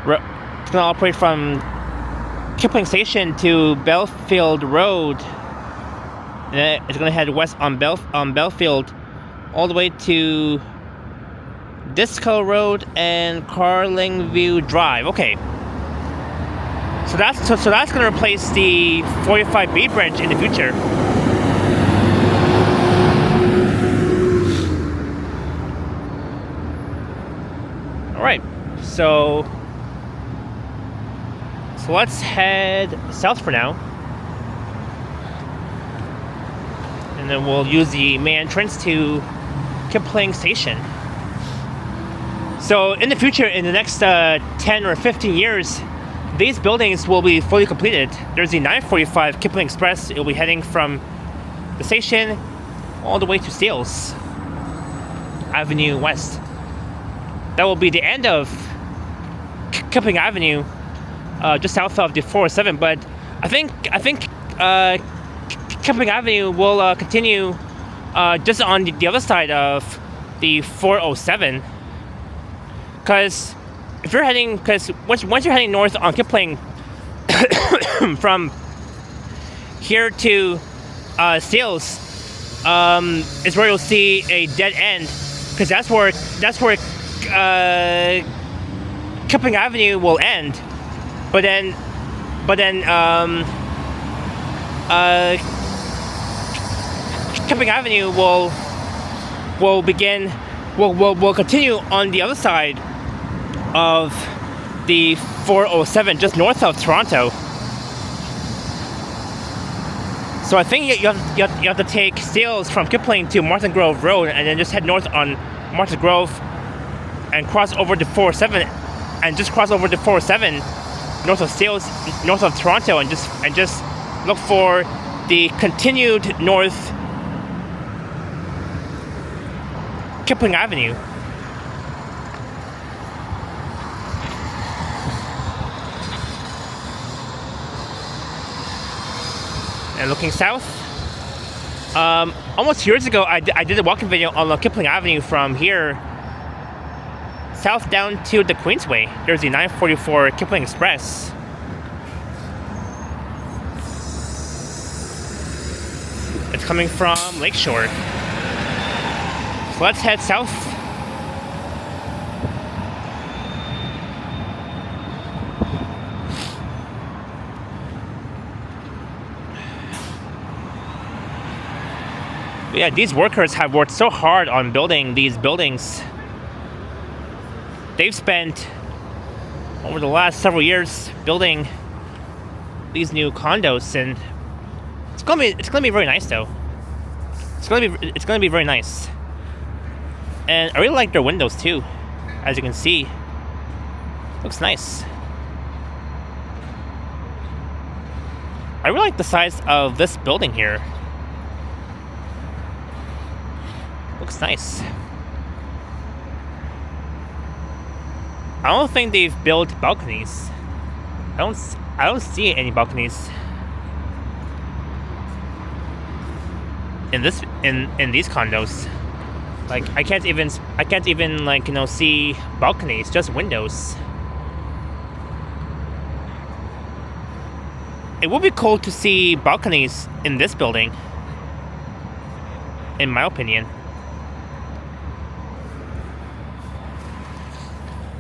it's gonna operate from Kipling Station to Belfield Road. And it's gonna head west on Belfield, all the way to Disco Road and Carlingview Drive. Okay. So that's gonna replace the 45B branch in the future. All right. So let's head south for now, and then we'll use the main entrance to Kipling Station. So in the future, in the next 10 or 15 years, these buildings will be fully completed. There's the 945 Kipling Express. It will be heading from the station all the way to Steeles Avenue West. That will be the end of Kipling Avenue, just south of the 407. But I think Kipling Avenue will continue just on the other side of the 407. Because if you're heading, once you're heading north on Kipling from here to Steeles, is where you'll see a dead end, because that's where Kipling Avenue will end. But then Kipling Avenue will continue on the other side of the 407, just north of Toronto. So I think you have to take Steeles from Kipling to Martin Grove Road, and then just head north on Martin Grove and cross over the 407, and just cross over the 407 north of Steeles, north of Toronto, and just look for the continued north Kipling Avenue. And looking south, almost years ago, I did a walking video on Kipling Avenue from here south down to the Queensway. There's the 944 Kipling Express. It's coming from Lakeshore. So let's head south. But yeah, these workers have worked so hard on building these buildings. They've spent over the last several years building these new condos, and It's gonna be very nice though. It's gonna be very nice. And I really like their windows too. As you can see, looks nice. I really like the size of this building here. Looks nice. I don't think they've built balconies. I don't see any balconies in these condos. Like I can't even like, you know, see balconies, just windows. It would be cool to see balconies in this building, in my opinion.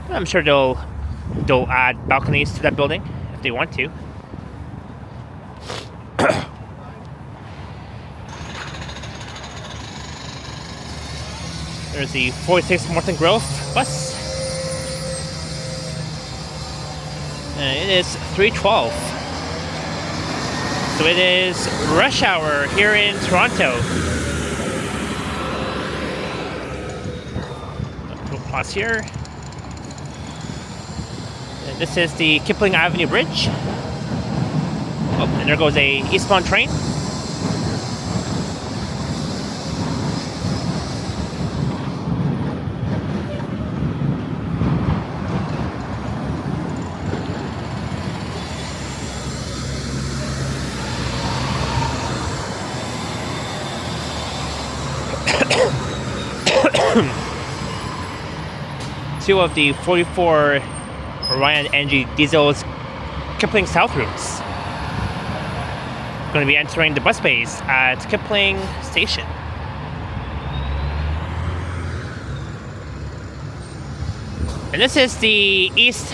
I'm sure they'll add balconies to that building if they want to. There's the 46 Morton Grove bus. And it is 3:12. So it is rush hour here in Toronto. Pause here. And this is the Kipling Avenue Bridge. Oh, and there goes a eastbound train. Two of the 44 Orion NG Diesel's Kipling South routes going to be entering the bus bays at Kipling Station. And this is the east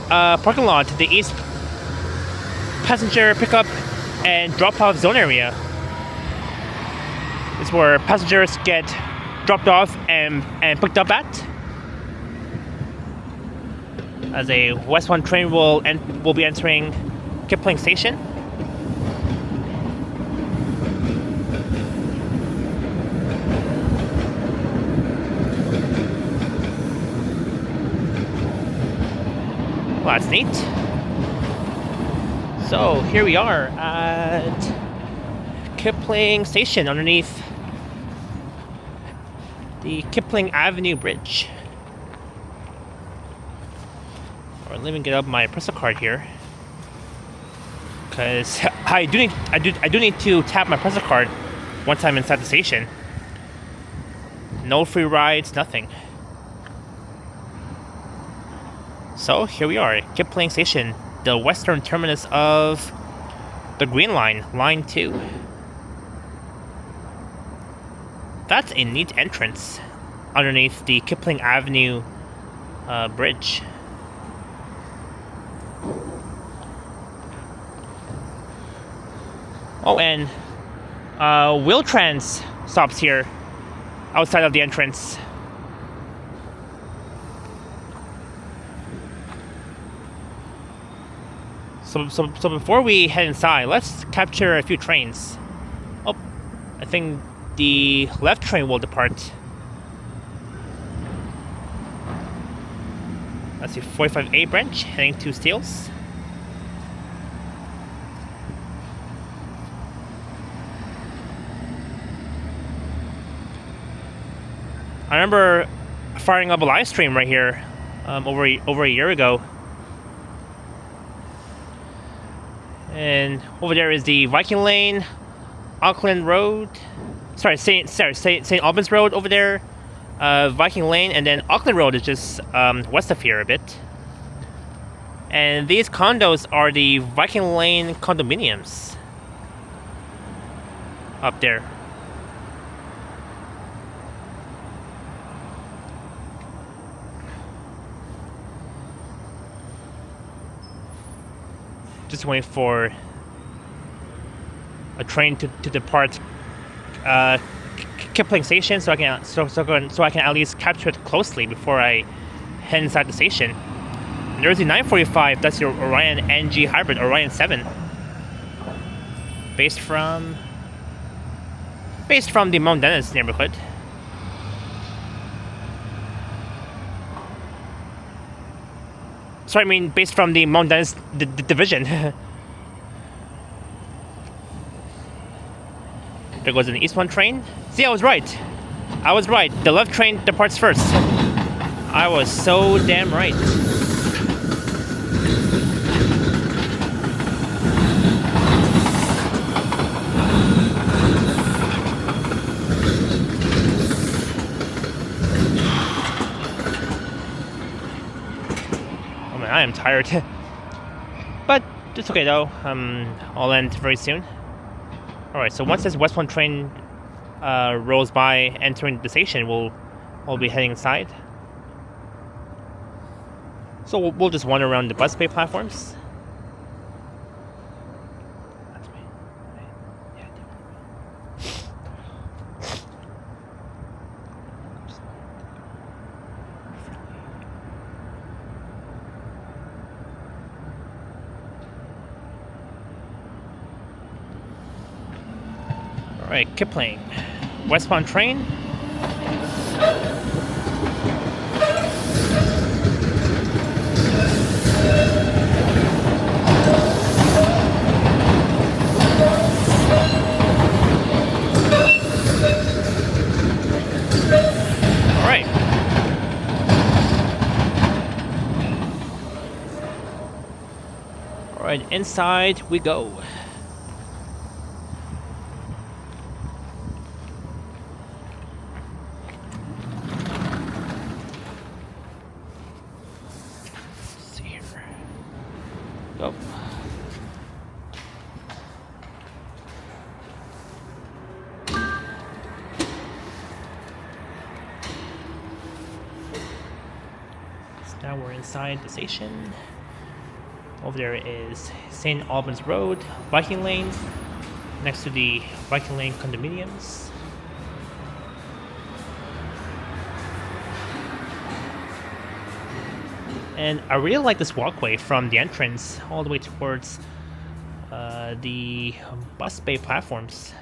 parking lot, the east passenger pickup and drop-off zone area. This is where passengers get dropped off and picked up at. As a West 1 train will be entering Kipling Station. Well, that's neat. So here we are at Kipling Station underneath the Kipling Avenue Bridge. Alright, let me get up my Presto card here, because I do need to tap my Presto card once I'm inside the station. No free rides, nothing. So here we are, Kipling Station, the western terminus of the Green Line, Line 2. That's a neat entrance underneath the Kipling Avenue bridge. Oh, and Wheel-Trans stops here outside of the entrance. So before we head inside, let's capture a few trains. Oh, I think the left train will depart. That's the 45A branch heading to Steeles. I remember firing up a live stream right here over a year ago. And over there is the Viking Lane, Auckland Road. St. Albans Road over there, Viking Lane, and then Auckland Road is just west of here a bit. And these condos are the Viking Lane condominiums up there. Just waiting for a train to depart Kipling Station, so I can at least capture it closely before I head inside the station. And there's the 945. That's your Orion NG hybrid, Orion 7. based from the Mount Dennis neighborhood. Sorry, I mean based from the Mount Dennis division. There goes an East 1 train. See, I was right. I was right. The left train departs first. I was so damn right. Oh man, I am tired. But it's okay though. I'll end very soon. Alright, so once this West 1 train rolls by entering the station, we'll be heading inside. So we'll just wander around the bus bay platforms. Alright, Kipling. Westbound train. Alright. Alright, inside we go. Go. So now we're inside the station. Over there is St. Albans Road, Viking Lane, next to the Viking Lane condominiums. And I really like this walkway from the entrance all the way towards the bus bay platforms.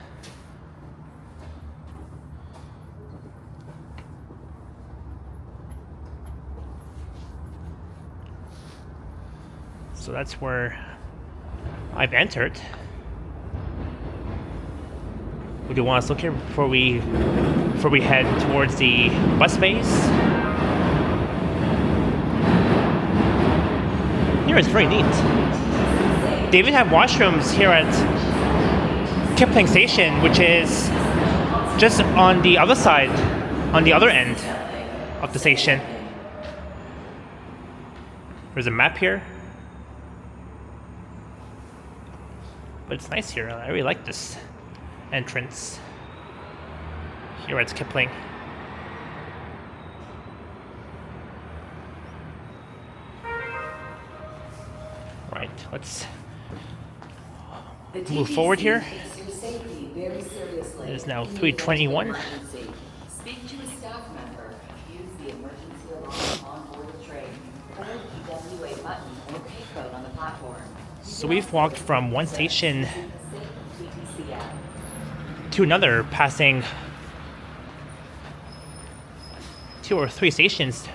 So that's where I've entered. Would you want us to look here before we head towards the bus bays? Here it's very neat. They even have washrooms here at Kipling Station, which is just on the other side, on the other end of the station. There's a map here. But it's nice here. I really like this entrance here at Kipling. Right, let's move forward here. It is now 3:21. Speak to a staff member. Use the emergency alarm on board the train. Or the Mi-Way button or pay code on the platform. So we've walked from one station to another, passing 2 or 3 stations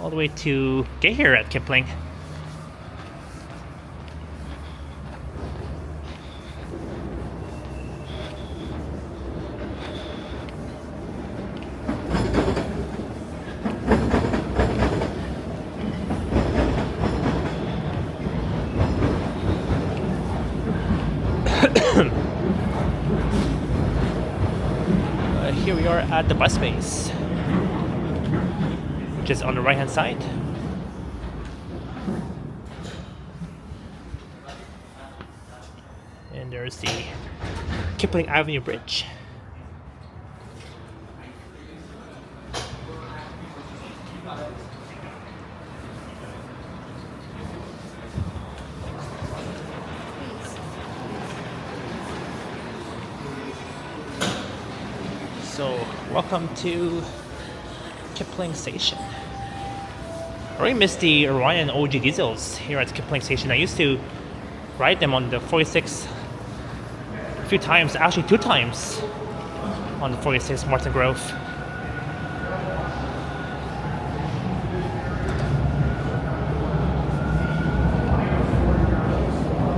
all the way to get here at Kipling. Here we are at the bus base, just on the right hand side. And there's the Kipling Avenue Bridge. So, welcome to Kipling Station. I really miss the Orion OG diesels here at Kipling Station. I used to ride them on the 46 a few times, actually 2 times, on the 46 Martin Grove.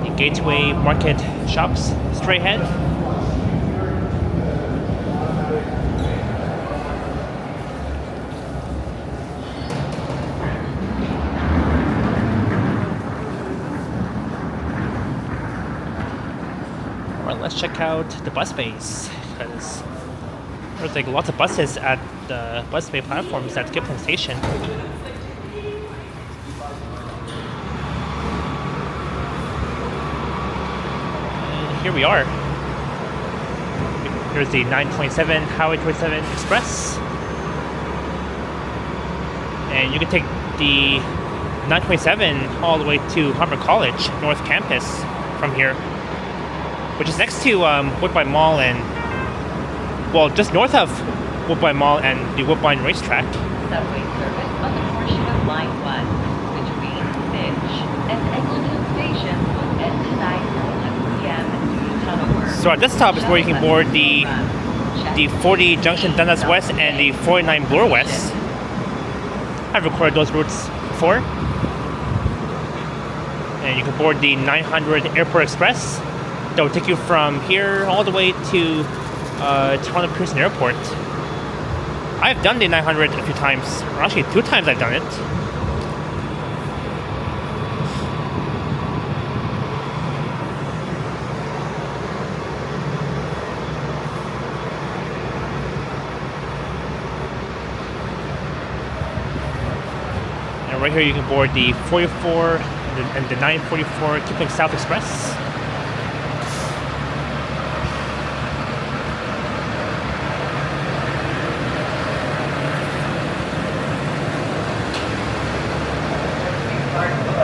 The Gateway Market shops straight ahead. Let's check out the bus bays, because there's like lots of buses at the bus bay platforms at Kipling Station. And here we are. Here's the 927 Highway 27 Express. And you can take the 927 all the way to Humber College, North Campus, from here, which is next to Woodbine Mall and, well, just north of Woodbine Mall and the Woodbine Racetrack. Subway service on the portion of Line 1 between Finch and Islington Station will end tonight at 11 p.m. due to tunnel work. So at this stop is where you can board the 40 Junction Dundas West and the 49 Bloor West. I've recorded those routes before. And you can board the 900 Airport Express. That will take you from here all the way to Toronto Pearson Airport. I've done the 900 a few times, or actually 2 times I've done it. And right here you can board the 44 and the 944 Kipling South Express.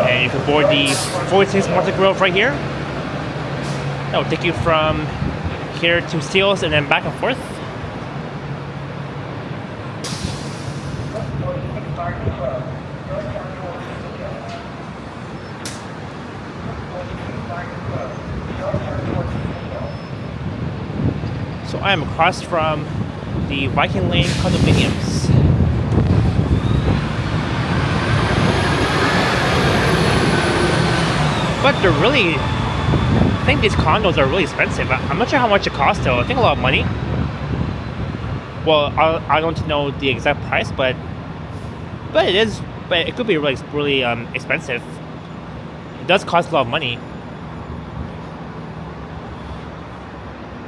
And you can board the 46 Martin Grove right here. That will take you from here to Steeles and then back and forth. So I am across from the Viking Lane condominiums. But they're really, I think these condos are really expensive. I'm not sure how much it costs though. I think a lot of money. Well, I don't know the exact price, but it could be really expensive. It does cost a lot of money.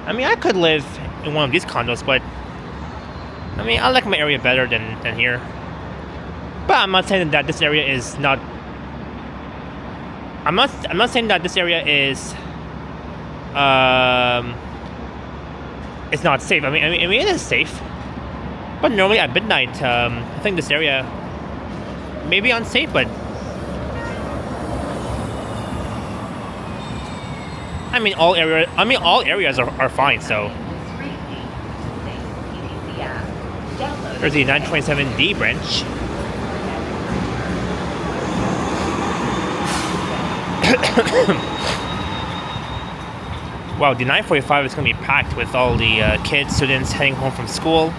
I mean, I could live in one of these condos, but I mean, I like my area better than here. But I'm not saying that this area is not. I'm not saying that this area is it's not safe. I mean it is safe, but normally at midnight, I think this area may be unsafe. But I mean all areas are fine. So there's the 927D branch. Wow, the 945 is going to be packed with all the kids, students heading home from school.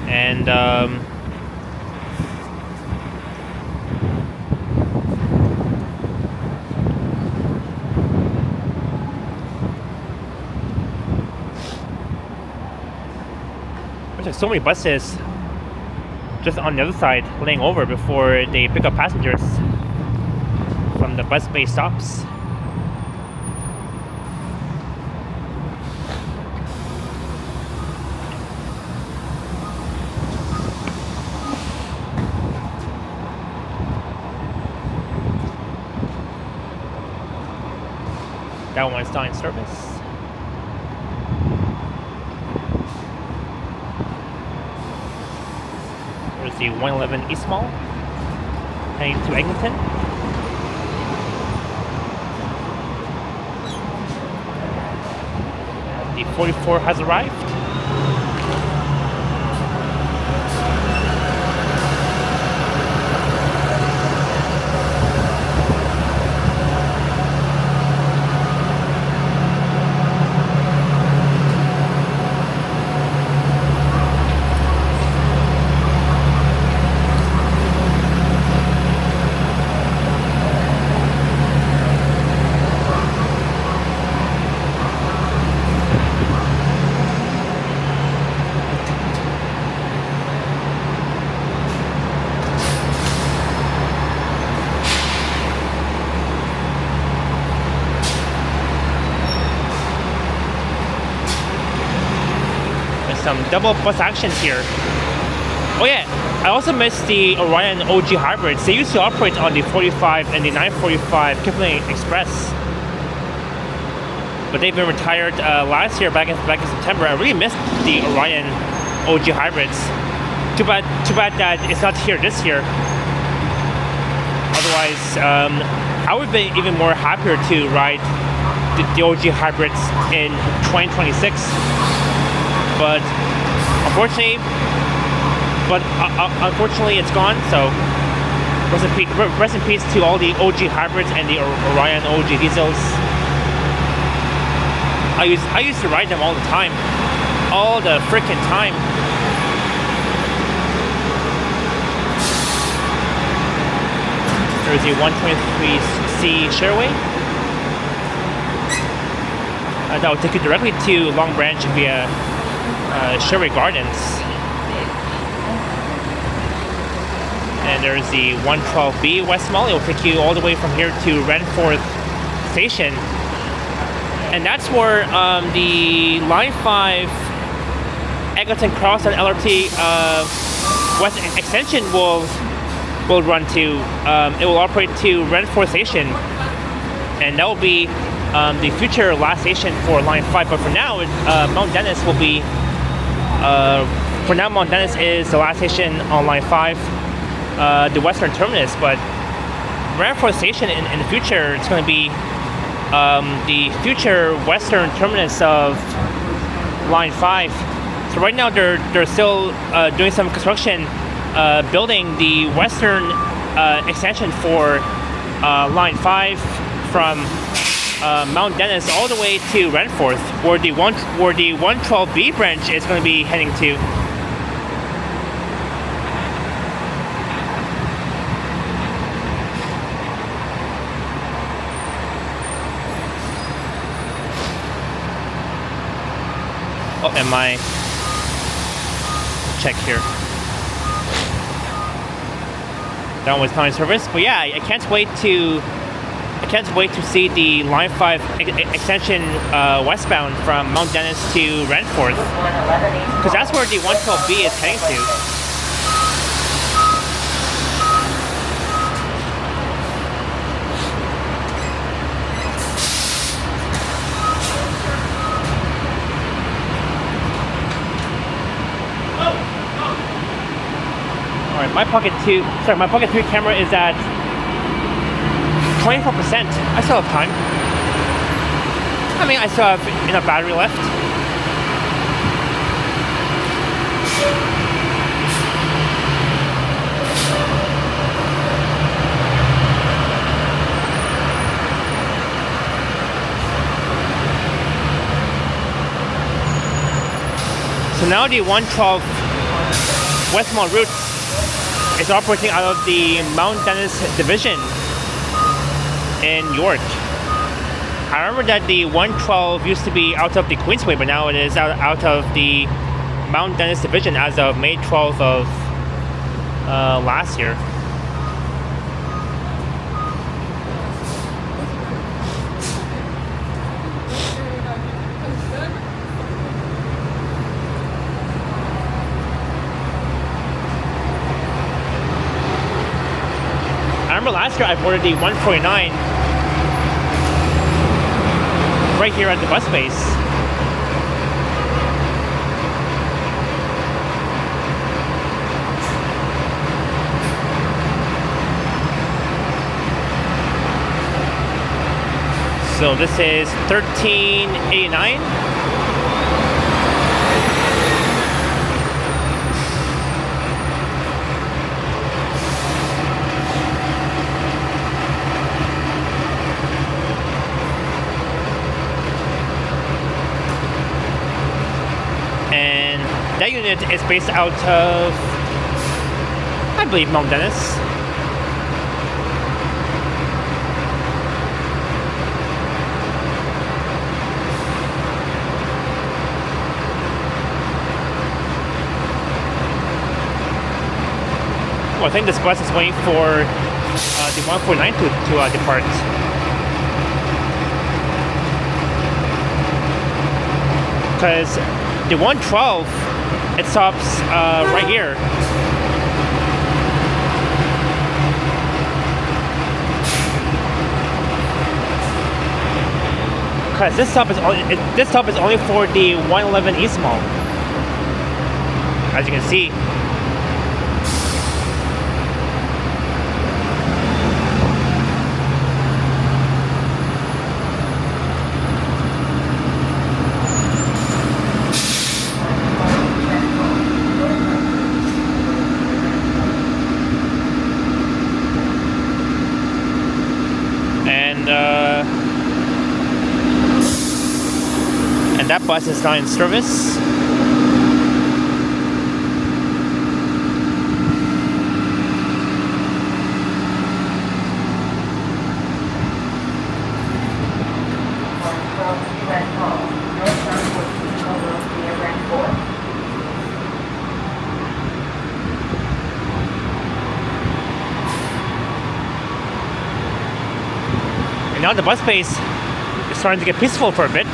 And there's like so many buses just on the other side laying over before they pick up passengers from the bus bay stops. That one is not in service. There's the 111 East Mall heading to Islington. The 44 has arrived. some double bus actions here. Oh yeah, I also missed the Orion OG hybrids. They used to operate on the 45 and the 945 Kipling Express, but they've been retired last year, back in September. I really missed the Orion OG hybrids. Too bad that it's not here this year. Otherwise, I would be even more happier to ride the OG hybrids in 2026. But unfortunately, it's gone. So rest in peace to all the OG hybrids and the Orion OG diesels. I used to ride them all the time, all the freaking time. There's the 123C Shareway. That will take you directly to Long Branch via Sherway Gardens. And there's the 112B West Mall. It will take you all the way from here to Renforth Station. And that's where the Line 5 Eglinton Cross and LRT West Extension will run to. It will operate to Renforth Station, and that will be the future last station for Line 5. But for now, Mount Dennis will be. For now, Mount Dennis is the last station on Line 5, the western terminus. But Renforth Station in the future, it's going to be the future western terminus of Line 5. So right now, they're still doing some construction. Building the western extension for Line 5 from Mount Dennis all the way to Renforth, where the 112B branch is going to be heading to. Oh, and my check here. That one was county service, but yeah, I can't wait to see the Line 5 extension westbound from Mount Dennis to Renforth, because that's where the 112B is heading to. My Pocket 3 camera is at 24%. I still have time. I mean, I still have enough battery left. So now the 112 Westmont route is operating out of the Mount Dennis division in York. I remember that the 112 used to be out of the Queensway, but now it is out of the Mount Dennis division as of May 12th of last year. I remember last year I boarded the 149 right here at the bus base. So this is 1389. That unit is based out of, I believe, Mount Dennis. Well, I think this bus is waiting for the 149 to depart. Because the 112 it stops right here. Because this stop is only for the 111 East Mall, as you can see. And that bus is now in service. And now the bus space is starting to get peaceful for a bit.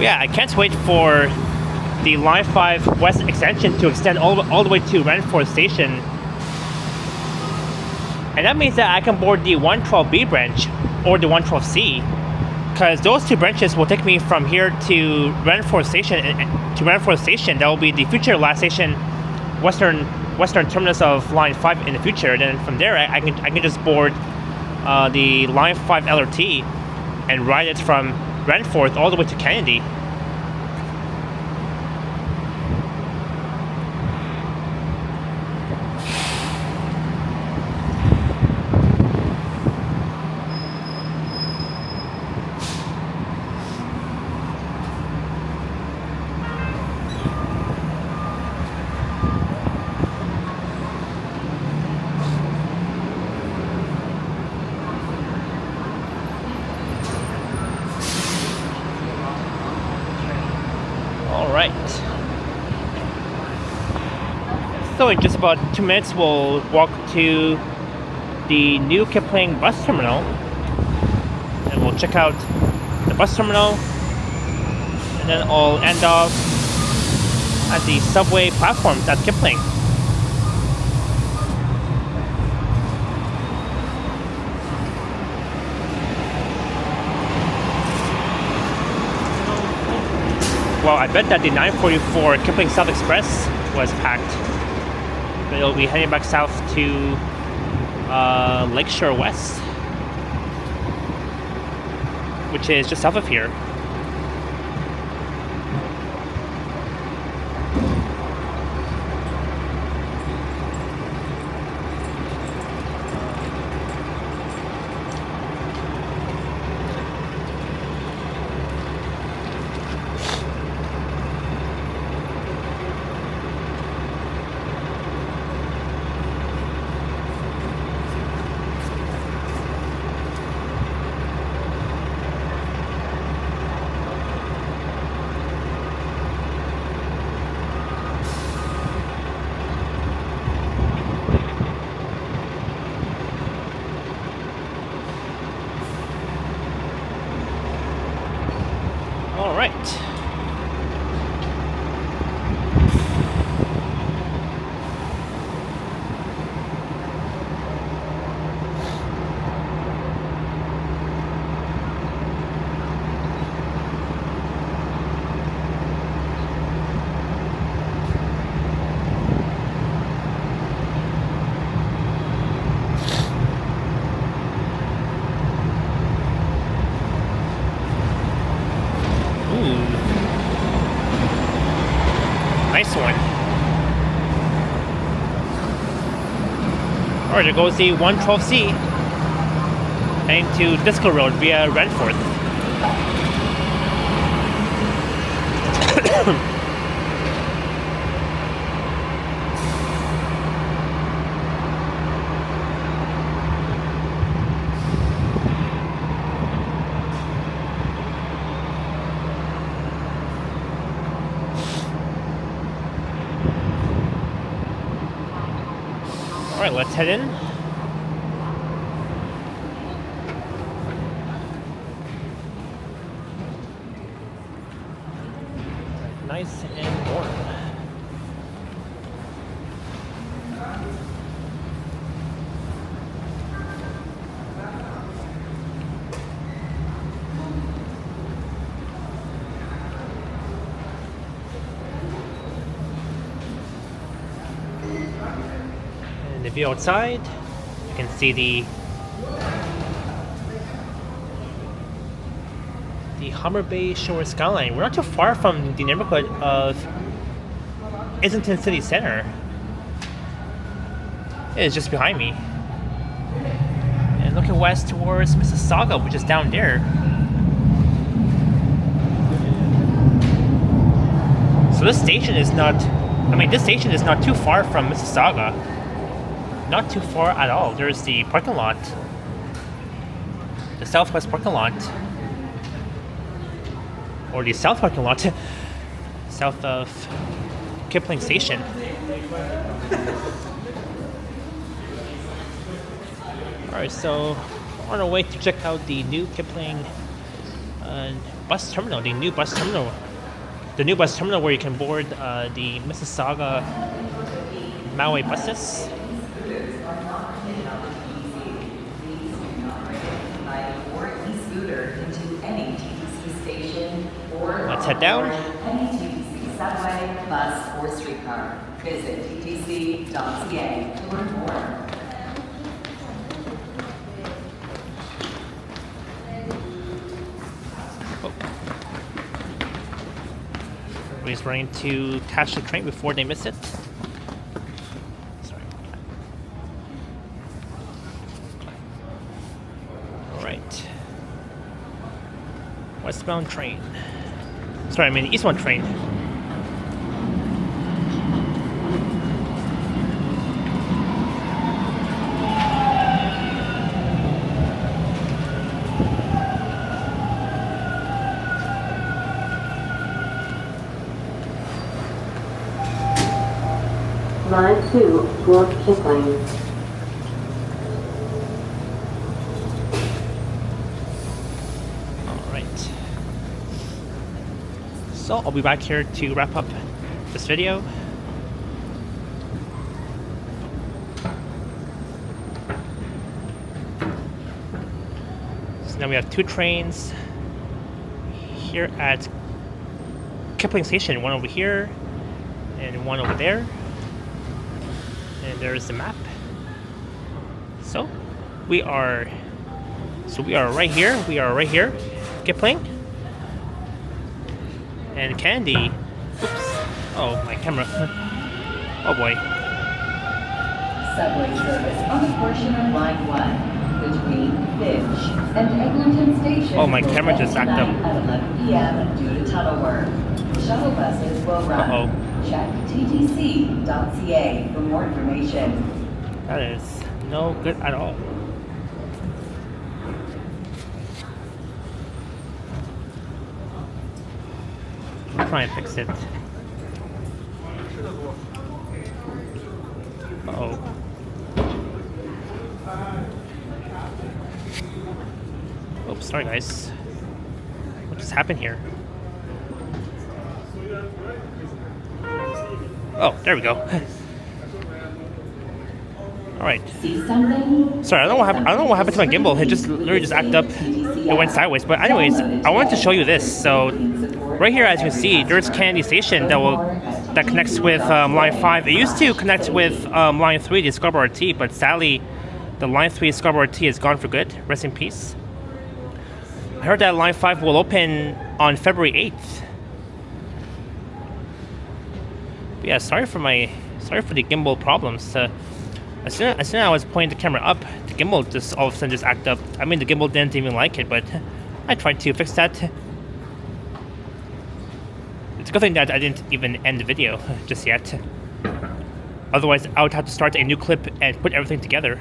Yeah, I can't wait for the Line 5 West extension to extend all the way to Renford Station. And that means that I can board the 112B branch or the 112C, because those two branches will take me from here to Renford Station. That will be the future last station, western terminus of Line 5 in the future. Then from there, I can just board the Line 5 LRT and ride it from Renford all the way to Kennedy. So in just about 2 minutes, we'll walk to the new Kipling bus terminal, and we'll check out the bus terminal, and then I'll end off at the subway platforms at Kipling. Well, I bet that the 944 Kipling South Express was packed. But it'll be heading back south to Lakeshore West, which is just south of here. All right. Alright, there goes the 112C heading to Disco Road via Redforth. Alright, let's head in. Nice and warm. And the view outside, you can see the Humber Bay Shore skyline. We're not too far from the neighborhood of Islington City Center. It's just behind me. And looking west towards Mississauga, which is down there. So this station is not, this station is not too far from Mississauga. Not too far at all. There's the parking lot. The southwest parking lot. Or the south parking lot, south of Kipling Station. Alright, so on our way to check out the new Kipling bus terminal, the new bus terminal where you can board the Mississauga Mi-Way buses. Let's head down. Any TTC subway, bus, or streetcar. Visit ttc.ca to learn more. Everybody's running to catch the train before they miss it. Sorry. Alright. Westbound train. Sorry, eastbound train. Line 2, Bloor Kipling. So I'll be back here to wrap up this video. So now we have two trains here at Kipling Station, one over here and one over there. And there's the map. So we are right here. We are right here, Kipling. And Candy. Oops. Oh, my camera. Oh boy. Subway service on the portion of Line 1 between Finch and Eglinton Station. Oh, my camera just acted up. At 11 p.m. due to tunnel work. Shuttle buses will run. Uh-oh. Check ttc.ca for more information. That is no good at all. I'll try and fix it. Uh-oh. Oops, sorry guys. What just happened here? Oh, there we go. Alright. Sorry, I don't know what happened. I don't know what happened to my gimbal. It just literally just acted up. It went sideways. But anyways, I wanted to show you this. So right here, as you can see, there's Candy Station that connects with Line 5. It used to connect with Line 3, the Scarborough T, but sadly, the Line 3 Scarborough T is gone for good. Rest in peace. I heard that Line 5 will open on February 8th. But yeah, sorry for the gimbal problems. As soon as I was pointing the camera up, the gimbal just all of a sudden just acted up. I mean, the gimbal didn't even like it, but I tried to fix that. It's a good thing that I didn't even end the video just yet. Otherwise, I would have to start a new clip and put everything together.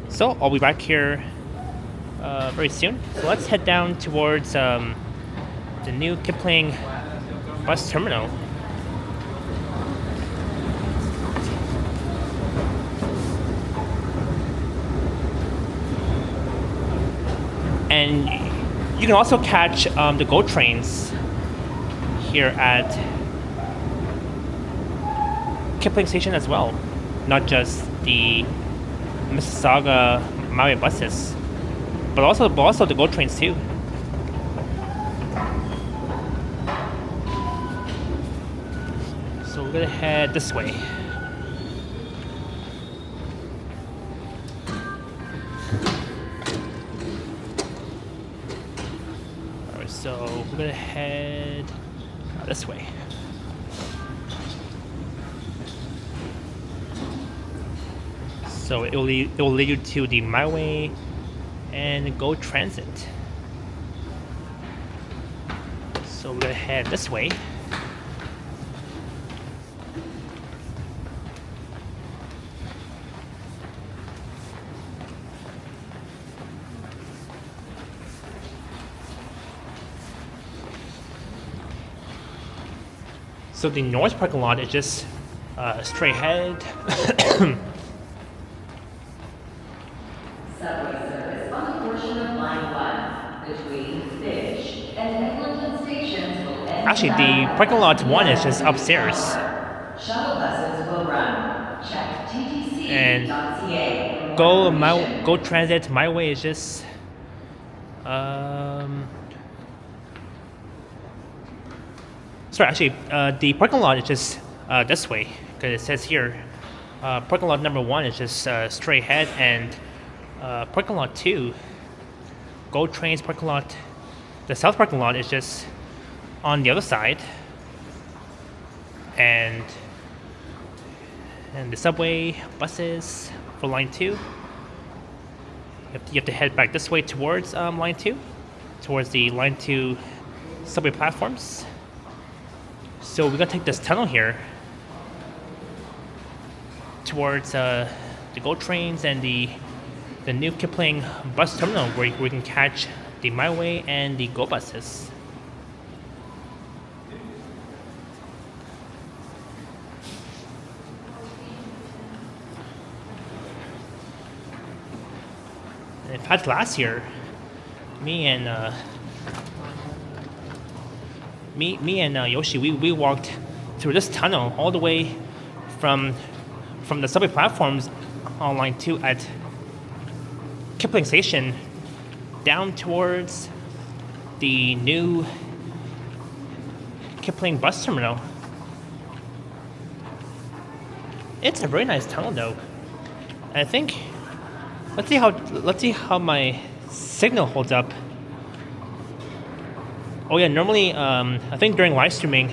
So I'll be back here very soon. So let's head down towards the new Kipling bus terminal. And you can also catch the GO trains here at Kipling Station as well, not just the Mississauga Mi-Way buses, but also the GO trains too. So we're gonna head this way. Alright, so we're gonna head this way. So it will lead you to the Mi-Way and GO Transit. So we're gonna head this way. So the north parking lot is just straight ahead. Subway service on a portion of line 1 between Fish and Islington stations will end. Actually, the parking lot 1 is just upstairs. Shuttle buses will run. Check And ttc.ca. GO Transit Mi-Way is just sorry, actually, the parking lot is just this way, because it says here parking lot number 1 is just straight ahead, and parking lot 2, GO Trains parking lot, the south parking lot is just on the other side, and the subway buses for line 2. You have to head back this way towards line 2, towards the line 2 subway platforms. So we're gonna take this tunnel here towards the GO trains and the new Kipling bus terminal, where we can catch the Mi-Way and the GO buses. In fact, last year, me and Yoshi, we walked through this tunnel all the way from the subway platforms on line 2 at Kipling Station down towards the new Kipling bus terminal. It's a very nice tunnel though. I think let's see how my signal holds up. Oh yeah, normally I think during live streaming,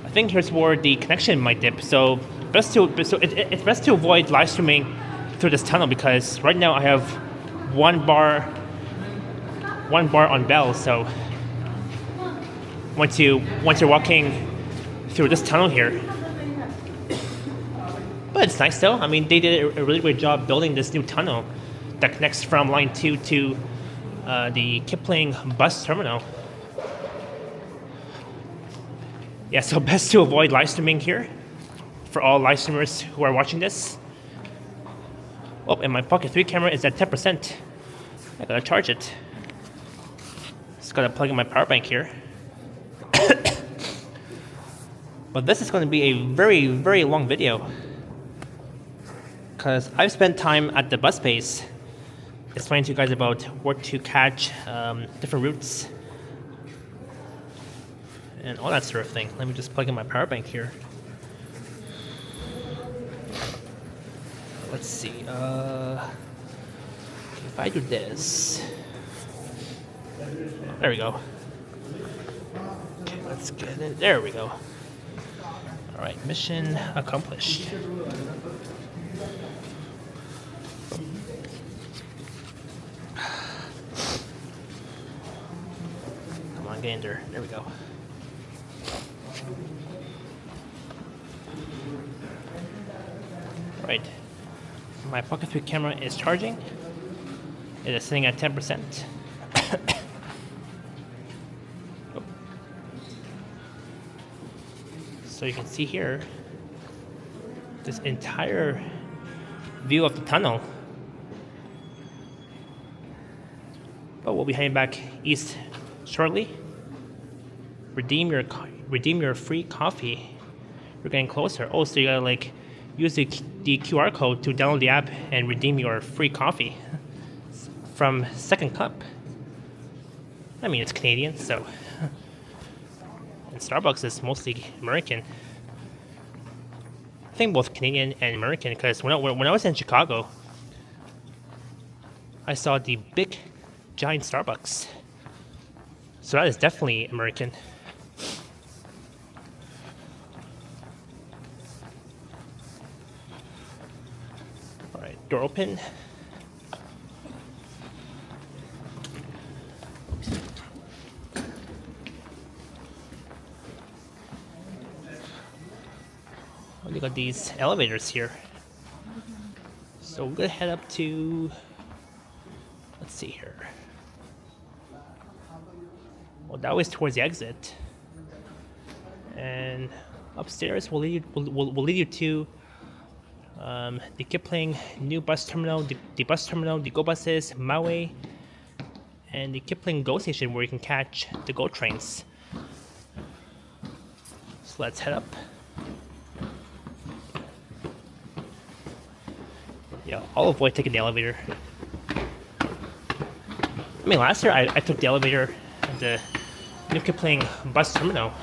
I think here's where the connection might dip. So it's best to avoid live streaming through this tunnel, because right now I have one bar on Bell. So once you're walking through this tunnel here, but it's nice though. I mean, they did a really great job building this new tunnel that connects from line 2 to the Kipling bus terminal. Yeah, so best to avoid live streaming here for all live streamers who are watching this. Oh, and my Pocket 3 camera is at 10%. I gotta charge it. Just gotta plug in my power bank here. But this is gonna be a very, very long video, because I've spent time at the bus base explaining to you guys about where to catch different routes and all that sort of thing. Let me just plug in my power bank here. Let's see. If I do this, there we go. Okay, let's get it. There we go. All right, mission accomplished. get in there. There we go. Right. My pocket view camera is charging. It is sitting at 10%. Oh. So you can see here this entire view of the tunnel. But we'll be heading back east shortly. Redeem your free coffee. We're getting closer. Oh, so you gotta like use the QR code to download the app and redeem your free coffee from Second Cup. I mean, it's Canadian, so. And Starbucks is mostly American. I think both Canadian and American, because when I was in Chicago, I saw the big, giant Starbucks. So that is definitely American. All right, door open. We got these elevators here. So we're gonna head up to, let's see here. Well, that was towards the exit. And upstairs will lead you to the Kipling new bus terminal, the bus terminal, the GO buses, Mi-Way, and the Kipling GO station where you can catch the GO trains. So let's head up. Yeah, I'll avoid taking the elevator. I mean, last year I took the elevator at the new Kipling bus terminal.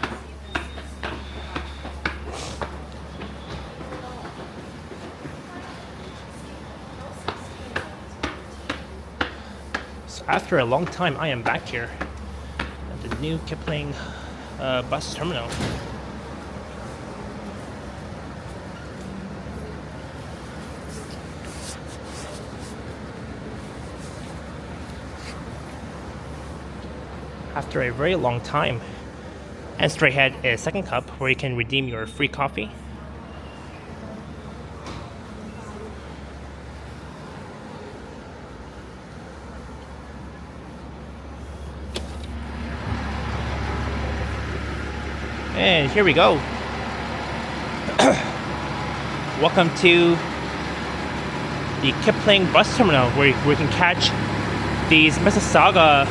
So after a long time, I am back here at the new Kipling bus terminal. After a very long time. And straight ahead is Second Cup, where you can redeem your free coffee. And here we go. Welcome to the Kipling bus terminal, where you can catch these Mississauga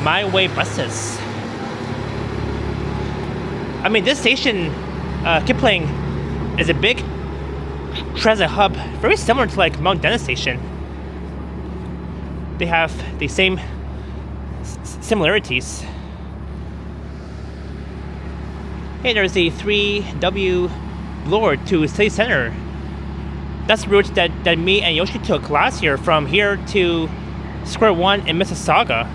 Mi-Way buses. I mean, this station, Kipling, is a big transit hub, very similar to like Mount Dennis Station. They have the same similarities. Hey, there's the 3W Bloor to City Center. That's the route that me and Yoshi took last year from here to Square One in Mississauga.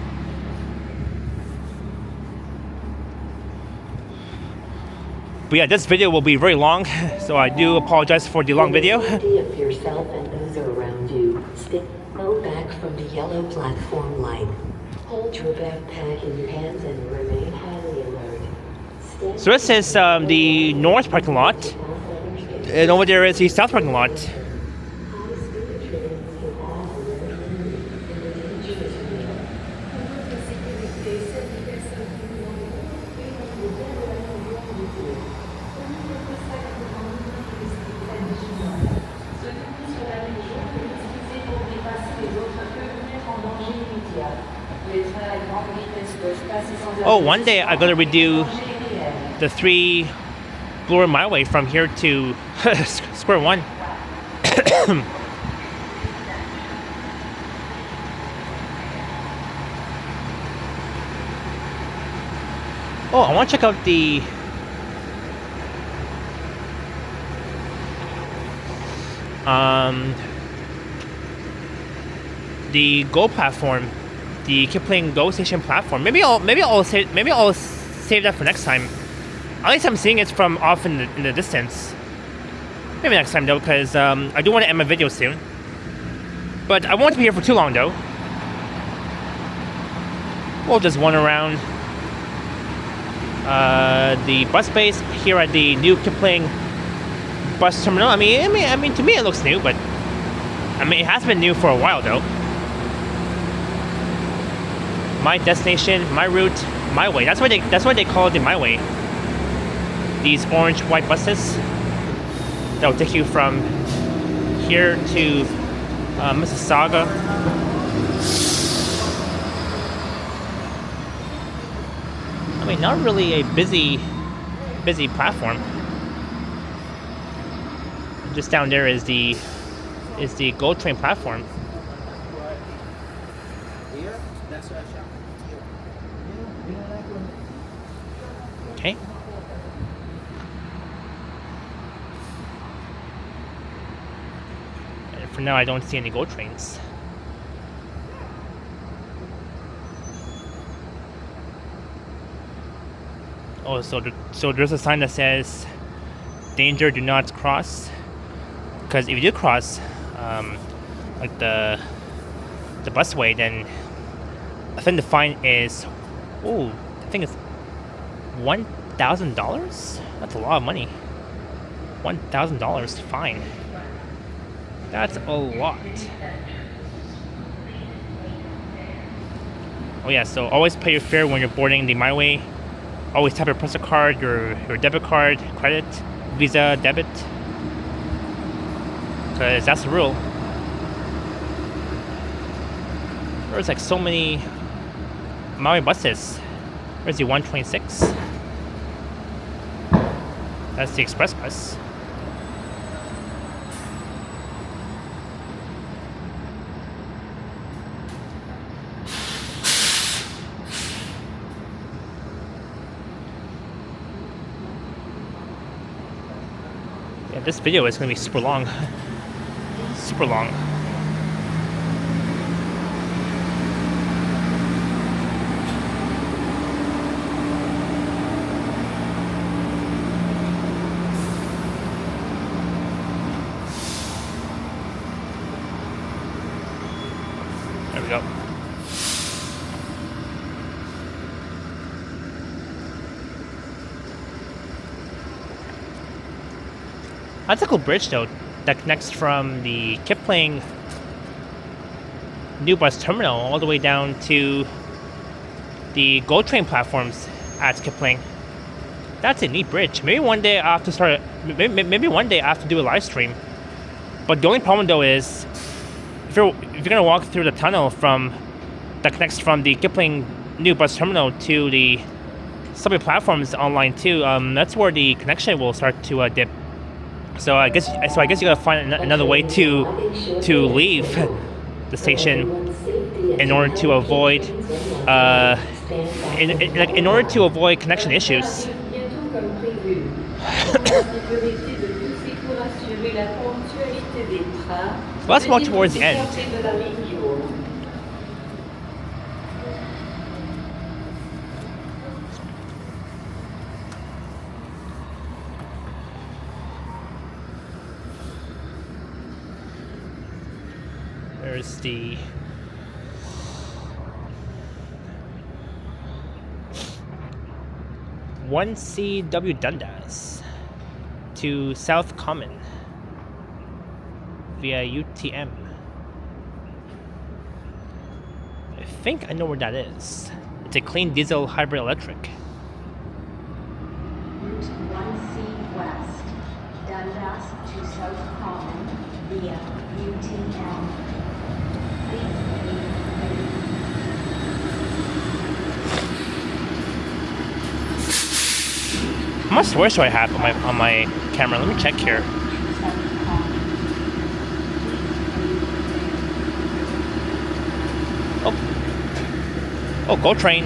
But yeah, this video will be very long, so I do apologize for the long video. Safety of yourself and those around you. Go back from the yellow platform light. Hold your backpack in your hands and remain highly alert. So this is the north parking lot, and over there is the south parking lot. Oh, one day I'm gonna redo the 3 Bloor Mi-Way from here to Square One. Oh, I want to check out the GO platform, the Kipling GO station platform. Maybe I'll save that for next time. At least I'm seeing it from off in the distance. Maybe next time though, because I do want to end my video soon. But I won't be here for too long though. we'll just wander around the bus base here at the new Kipling bus terminal. I mean, to me it looks new, but I mean, it has been new for a while though. My destination, my route, my way. That's why they call it the My Way. These orange white buses that will take you from here to Mississauga. I mean, not really a busy platform. Just down there is the GO train platform. Okay. And for now, I don't see any GO trains. Oh, so there's a sign that says, "Danger, do not cross." Because if you do cross, like the busway, then I think the fine is, I think it's $1,000. That's a lot of money. $1,000 fine. That's a lot. Oh yeah, so always pay your fare when you're boarding the Mi-Way. Always tap your Presta card, your debit card, credit, Visa, debit. Because that's the rule. There's like so many Mi-Way buses. Where's the 126? That's the express bus. Yeah, this video is going to be super long. Super long. There we go. That's a cool bridge though, that connects from the Kipling new bus terminal all the way down to the GO train platforms at Kipling. That's a neat bridge. Maybe one day I have to start. Maybe one day I have to do a live stream. But the only problem though is if you're gonna walk through the tunnel that connects from the Kipling new bus terminal to the subway platforms on line 2, that's where the connection will start to dip. So I guess you gotta find another way to leave the station in order to avoid in order to avoid connection issues. Let's walk towards the end. There's the one CW Dundas to South Common via UTM. I think I know where that is. It's a clean diesel hybrid electric. Route 1C West, Dundas to South Common via UTM. How much storage do I have on my camera? Let me check here. Oh, GO train.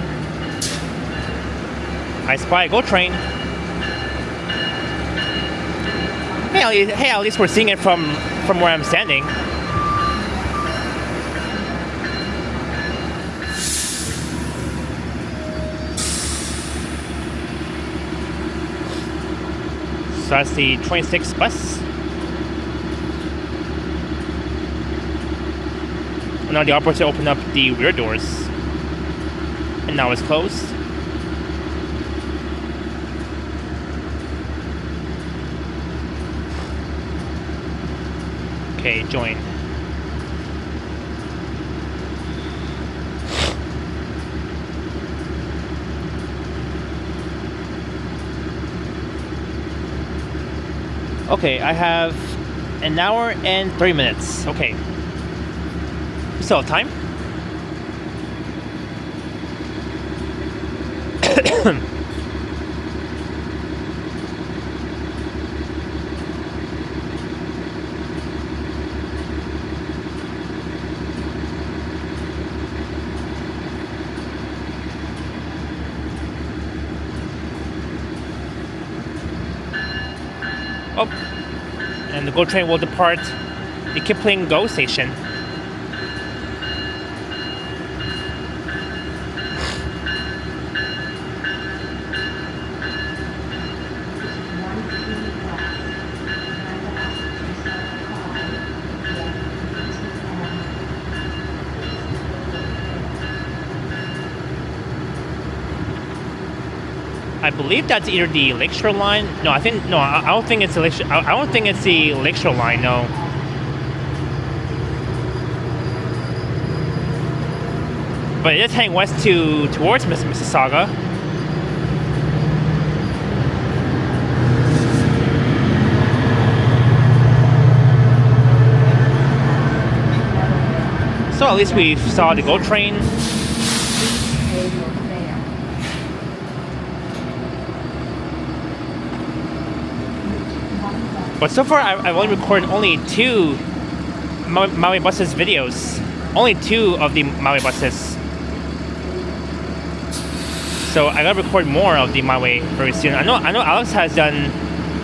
I spy a GO train. Hey, at least we're seeing it from where I'm standing. So that's the 26 bus. And now the operator opened up the rear doors. and now it's closed. Okay, join. Okay, I have an hour and 3 minutes. Okay. We still have time? Oh, and the GO train will depart the Kipling GO station. I believe that's either the Lakeshore line. No, I don't think it's the Lakeshore. I don't think it's the Lakeshore line. No. But it is heading west towards Mississauga. So at least we saw the GO train. But so far, I've only recorded only 2 Mi-Way buses videos. Only 2 of the Mi-Way buses. So I gotta record more of the Mi-Way very soon. I know Alex has done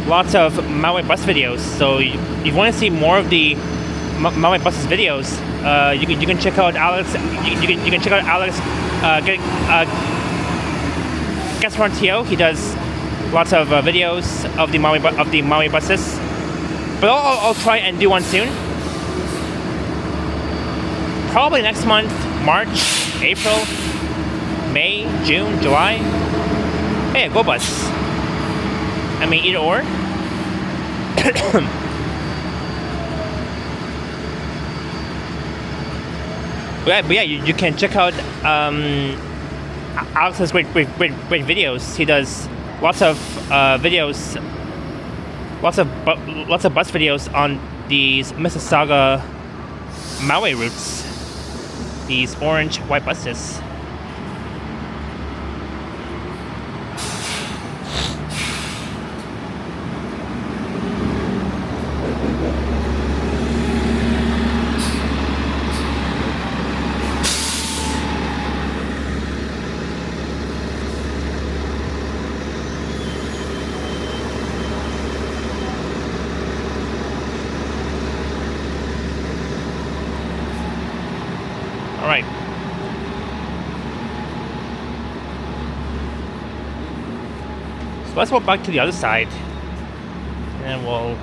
lots of Mi-Way bus videos. So if you want to see more of the Mi-Way buses videos, you can check out Alex. You can check out Alex. Guest Run TO. He does lots of videos of the Mi-Way buses. But I'll try and do one soon. Probably next month, March, April, May, June, July. Hey, GO bus. I mean, either or. But yeah, you can check out Alex's great videos. He does lots of videos, lots of bus videos on these Mississauga Mi-Way routes. These orange white buses. Alright. So let's walk back to the other side. And then we'll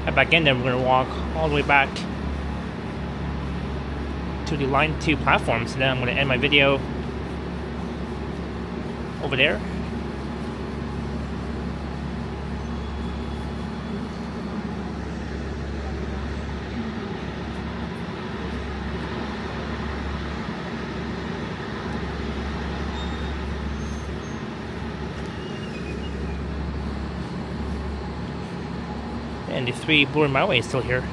head back in, then we're going to walk all the way back to the Line 2 platforms. And then I'm going to end my video over there. And the 3 Bloor Mi-Way is still here.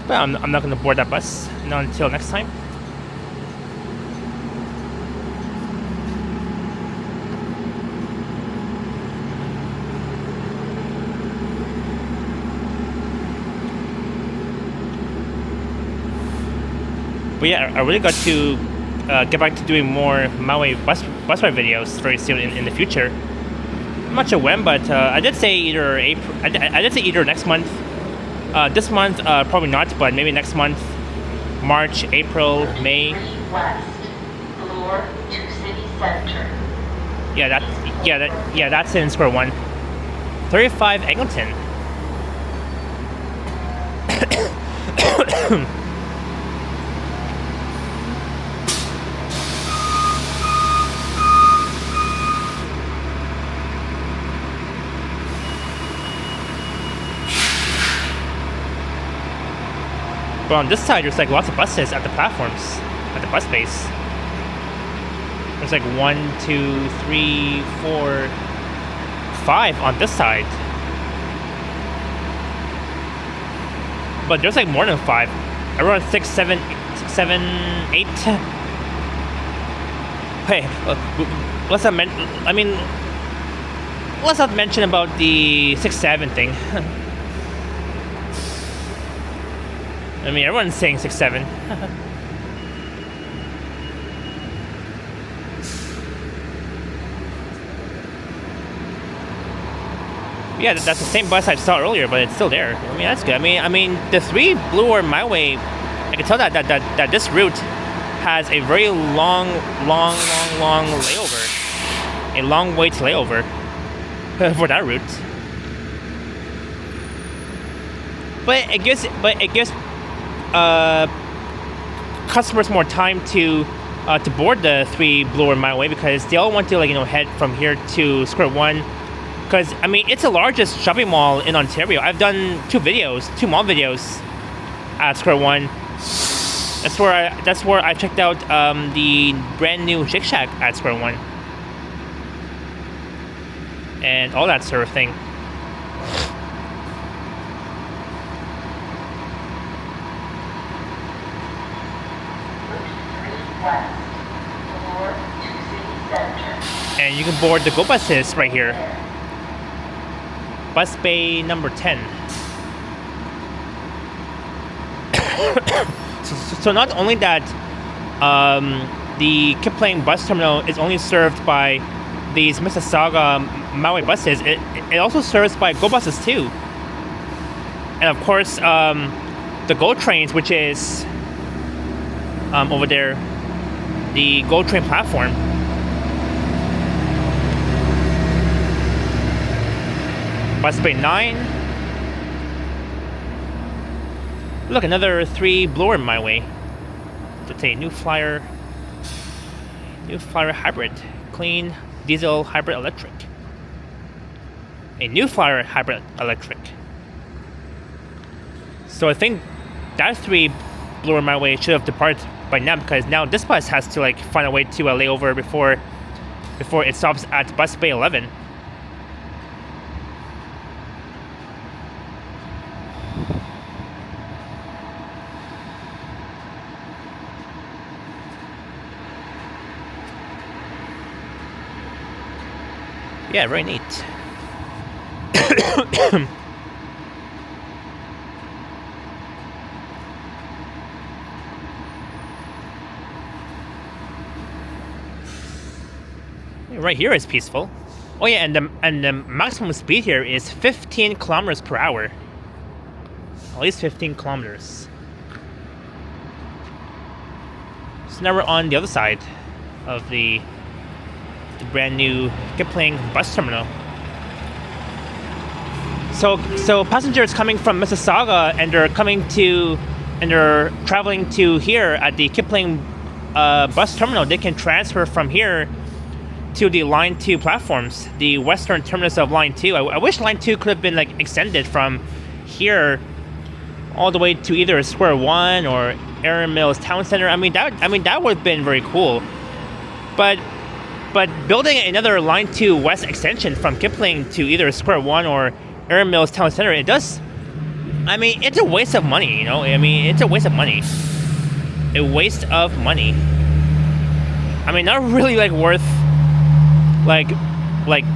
But I'm not going to board that bus. Not until next time. But yeah, I really got to get back to doing more Mi-Way bus ride videos very soon in the future. I'm not sure when, but I did say either April. I did say either next month. This month, probably not, but maybe next month, March, April, May. West, Bloor to City Center. Yeah, that's in square one. 35 Islington. But on this side, there's like lots of buses at the platforms, at the bus base. There's like 1, 2, 3, 4, 5 on this side. But there's like more than 5. Around 6, 7, 8. Hey, let's not let's not mention about the 6, 7 thing. I mean, everyone's saying 6, 7. Yeah, that's the same bus I saw earlier, but it's still there. I mean, that's good. I mean, the 3 Bloor Mi-Way. I can tell that this route has a very long layover, a long wait layover for that route. But it gives customers more time to board the 3 Bloor Mi-Way because they all want to head from here to Square One. Because I mean, it's the largest shopping mall in Ontario. I've done 2 mall videos at Square One. That's where I checked out the brand new Shake Shack at Square One and all that sort of thing. West, Bloor to City Center. And you can board the GO buses right here. Bus bay number 10. So not only that, the Kipling bus terminal is only served by these Mississauga Mi-Way buses. It also serves by GO buses too. And of course, the GO trains, which is over there, the GO train platform. Bus bay 9. Look, another 3 Bloor Mi-Way. It's a new flyer hybrid, clean diesel hybrid electric. A new flyer hybrid electric. So I think that 3 Bloor Mi-Way should have departed by now, because now this bus has to find a way to a layover before it stops at bus bay 11. Yeah, very neat. Right here is peaceful. Oh yeah, and the maximum speed here is 15 kilometers per hour. At least 15 kilometers. So now we're on the other side of the brand new Kipling bus terminal. So passengers coming from Mississauga and they're traveling to here at the Kipling bus terminal, they can transfer from here to the Line 2 platforms, the western terminus of Line 2. I wish Line 2 could have been extended from here all the way to either Square One or Erin Mills Town Center. I mean that would have been very cool. But building another Line 2 West extension from Kipling to either Square One or Erin Mills Town Center, it's a waste of money, it's a waste of money. A waste of money. Not really worth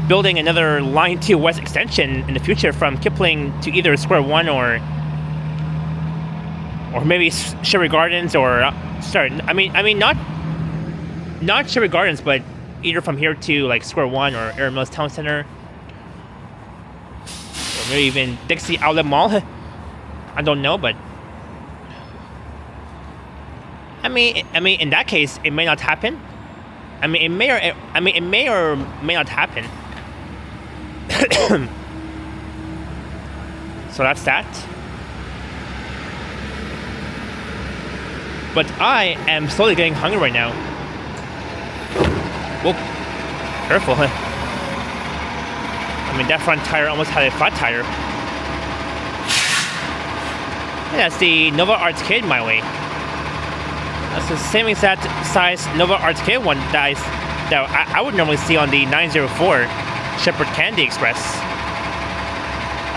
building another Line 2 West extension in the future from Kipling to either Square One or maybe Sherry Gardens or not Sherry Gardens, but either from here to Square One or Erin Mills Town Center, or maybe even Dixie Outlet Mall. I don't know, but in that case, it may not happen. It may or may not happen. So that's that. But I am slowly getting hungry right now. Whoa, careful, huh? That front tire almost had a flat tire. Yeah, that's the Nova Arcade Mi-Way. That's the same exact size Nova Arcade one that I would normally see on the 904 Shepherd Candy Express,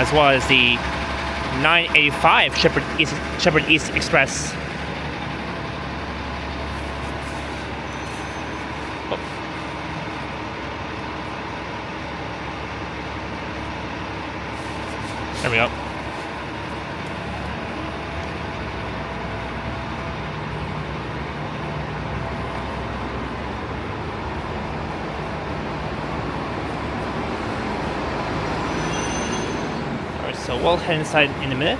as well as the 985 Shepherd East Express. Oh. There we go. So we'll head inside in a minute.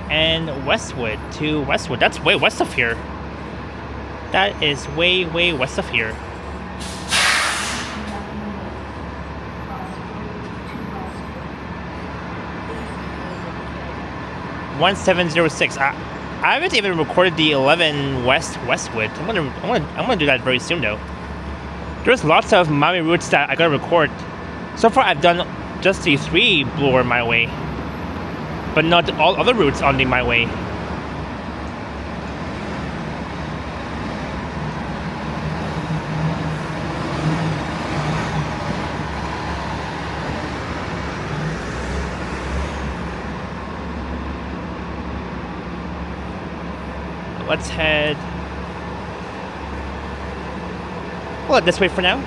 And Westwood to Westwood. That's way west of here. That is way west of here. (1706). I haven't even recorded the 11 Westwood. I'm gonna do that very soon though. There's lots of Mi-Way routes that I gotta record. So far I've done just the 3 Bloor Mi-Way, but not all other routes on the Mi-Way. Let's head. We'll head this way for now.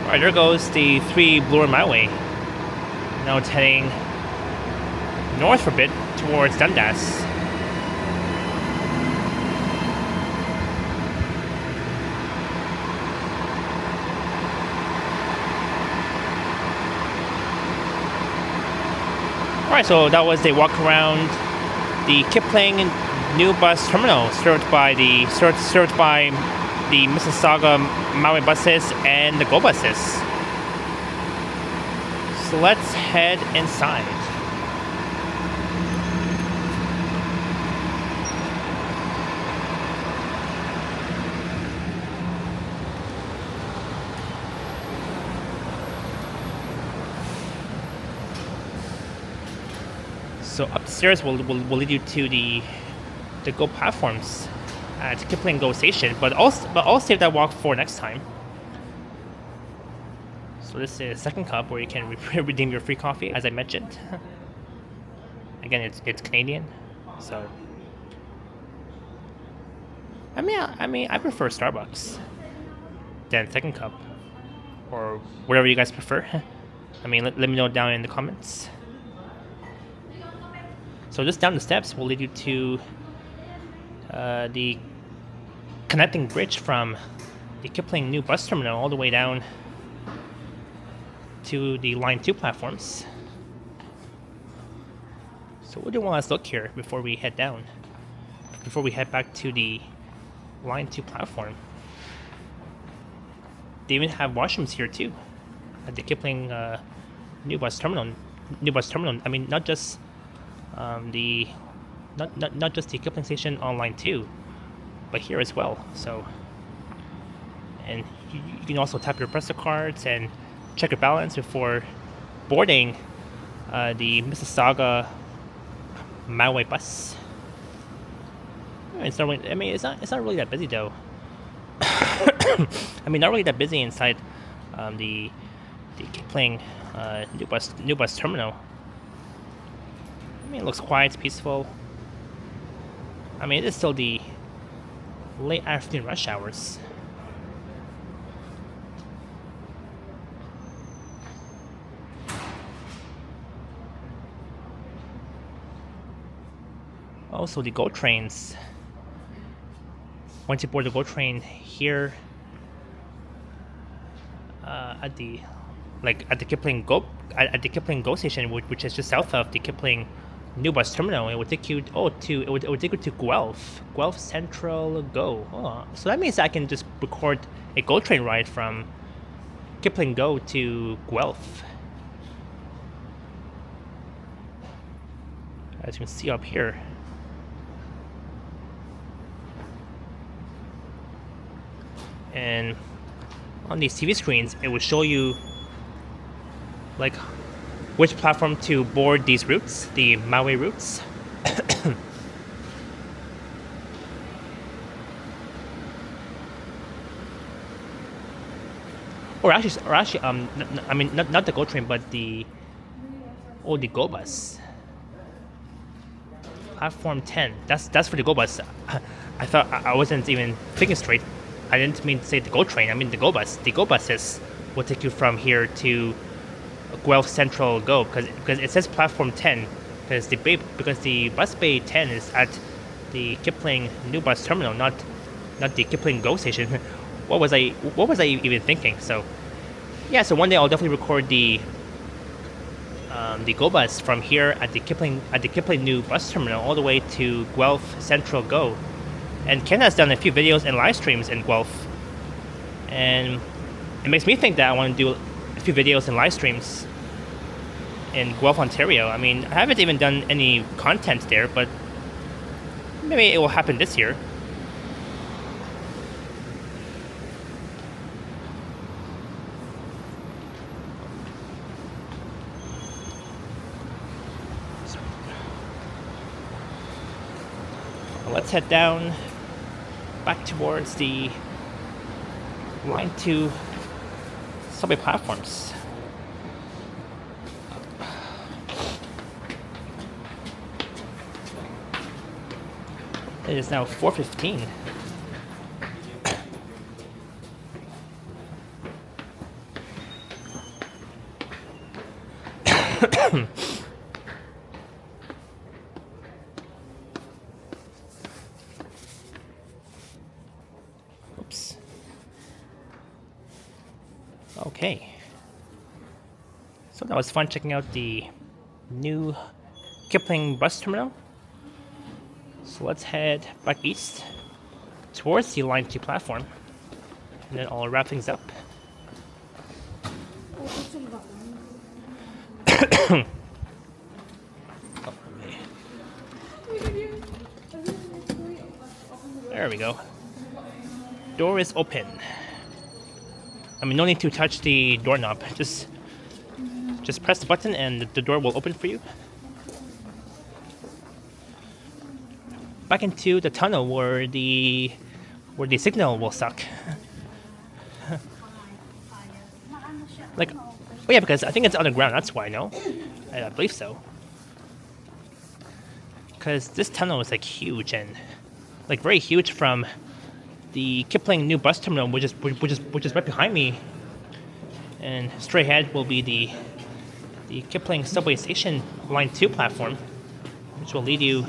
Alright, there goes the 3 Bloor Mi-Way. Now it's heading north for a bit towards Dundas. Alright, so that was a walk around the Kipling new bus terminal served by the Mississauga Mi-Way buses and the GO buses. So let's head inside. So upstairs will lead you to the GO platforms at Kipling GO station, but I'll save that walk for next time. So this is second cup where you can redeem your free coffee, as I mentioned. Again, it's Canadian, so I mean I prefer Starbucks than second cup, or whatever you guys prefer. I mean, let me know down in the comments. So just down the steps will lead you to the connecting bridge from the Kipling new bus terminal all the way down to the Line 2 platforms. So we'll do one last look here before we head down, before we head back to the Line 2 platform. They even have washrooms here too at the Kipling new bus terminal. I mean, not just not just the Kipling station on Line 2, but here as well. So, and you can also tap your Presto cards and check your balance before boarding the Mississauga Mi-Way bus. It's not really, I mean, it's not really that busy though. I mean, not really that busy inside the Kipling new bus terminal. I mean, it looks quiet, it's peaceful. I mean, it is still the late afternoon rush hours. Also, the GO trains. Once you board the GO train here, at the Kipling GO station, which is just south of the Kipling new bus terminal, it would take you to Guelph Central GO. Oh, so that means I can just record a GO train ride from Kipling GO to Guelph. As you can see up here. And on these TV screens, it will show you like which platform to board these routes, the Mi-Way routes. or actually, I mean, not the GO train, but the GO bus. Platform 10. That's for the GO bus. I thought I wasn't even thinking straight. I didn't mean to say the GO train. I mean the GO bus. The GO buses will take you from here to Guelph Central GO because it says platform 10 because the bus bay 10 is at the Kipling new bus terminal, not the Kipling GO station. What was I even thinking? So yeah, so one day I'll definitely record the GO bus from here at the Kipling new bus terminal all the way to Guelph Central GO. And Ken has done a few videos and live streams in Guelph, and it makes me think that I want to do a few videos and live streams in Guelph, Ontario. I mean, I haven't even done any content there, but maybe it will happen this year. Let's head down back towards the Line 2 subway platforms. It is now 4:15. Oops. Okay. So that was fun checking out the new Kipling bus terminal. So let's head back east towards the Line 2 platform, and then I'll wrap things up. There we go. Door is open. I mean, no need to touch the doorknob. Just press the button and the door will open for you. Back into the tunnel where the signal will suck. Like, oh yeah, because I think it's underground. That's why, no? I believe so. Because this tunnel is like huge and like very huge from the Kipling new bus terminal, which is right behind me, and straight ahead will be the Kipling subway station Line 2 platform, which will lead you.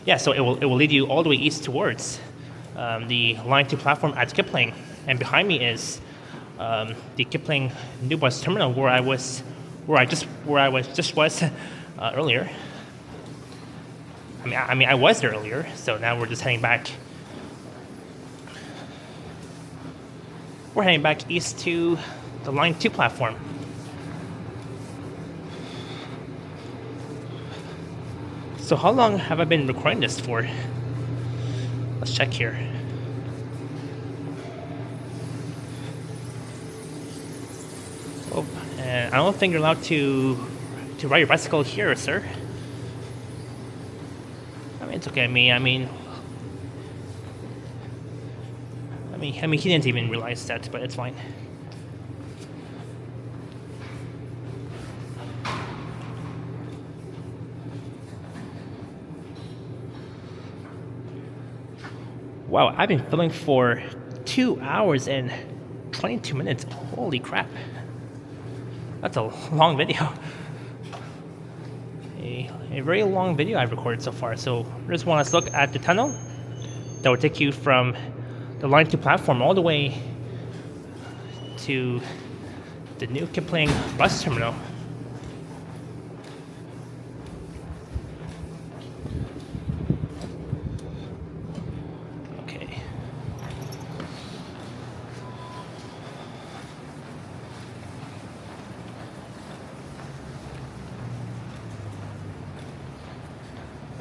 Yeah, so it will lead you all the way east towards the Line 2 platform at Kipling, and behind me is the Kipling new bus terminal where I was just earlier. I mean, I was there earlier, so now we're just heading back. We're heading back east to the Line 2 platform. So how long have I been recording this for? Let's check here. Oh, and I don't think you're allowed to ride your bicycle here, sir. I mean, it's okay. I mean, he didn't even realize that, but it's fine. Wow, I've been filming for 2 hours and 22 minutes. Holy crap. That's a long video. a very long video I've recorded so far. So just want to look at the tunnel that will take you from the Line 2 platform all the way to the new Kipling bus terminal. Okay.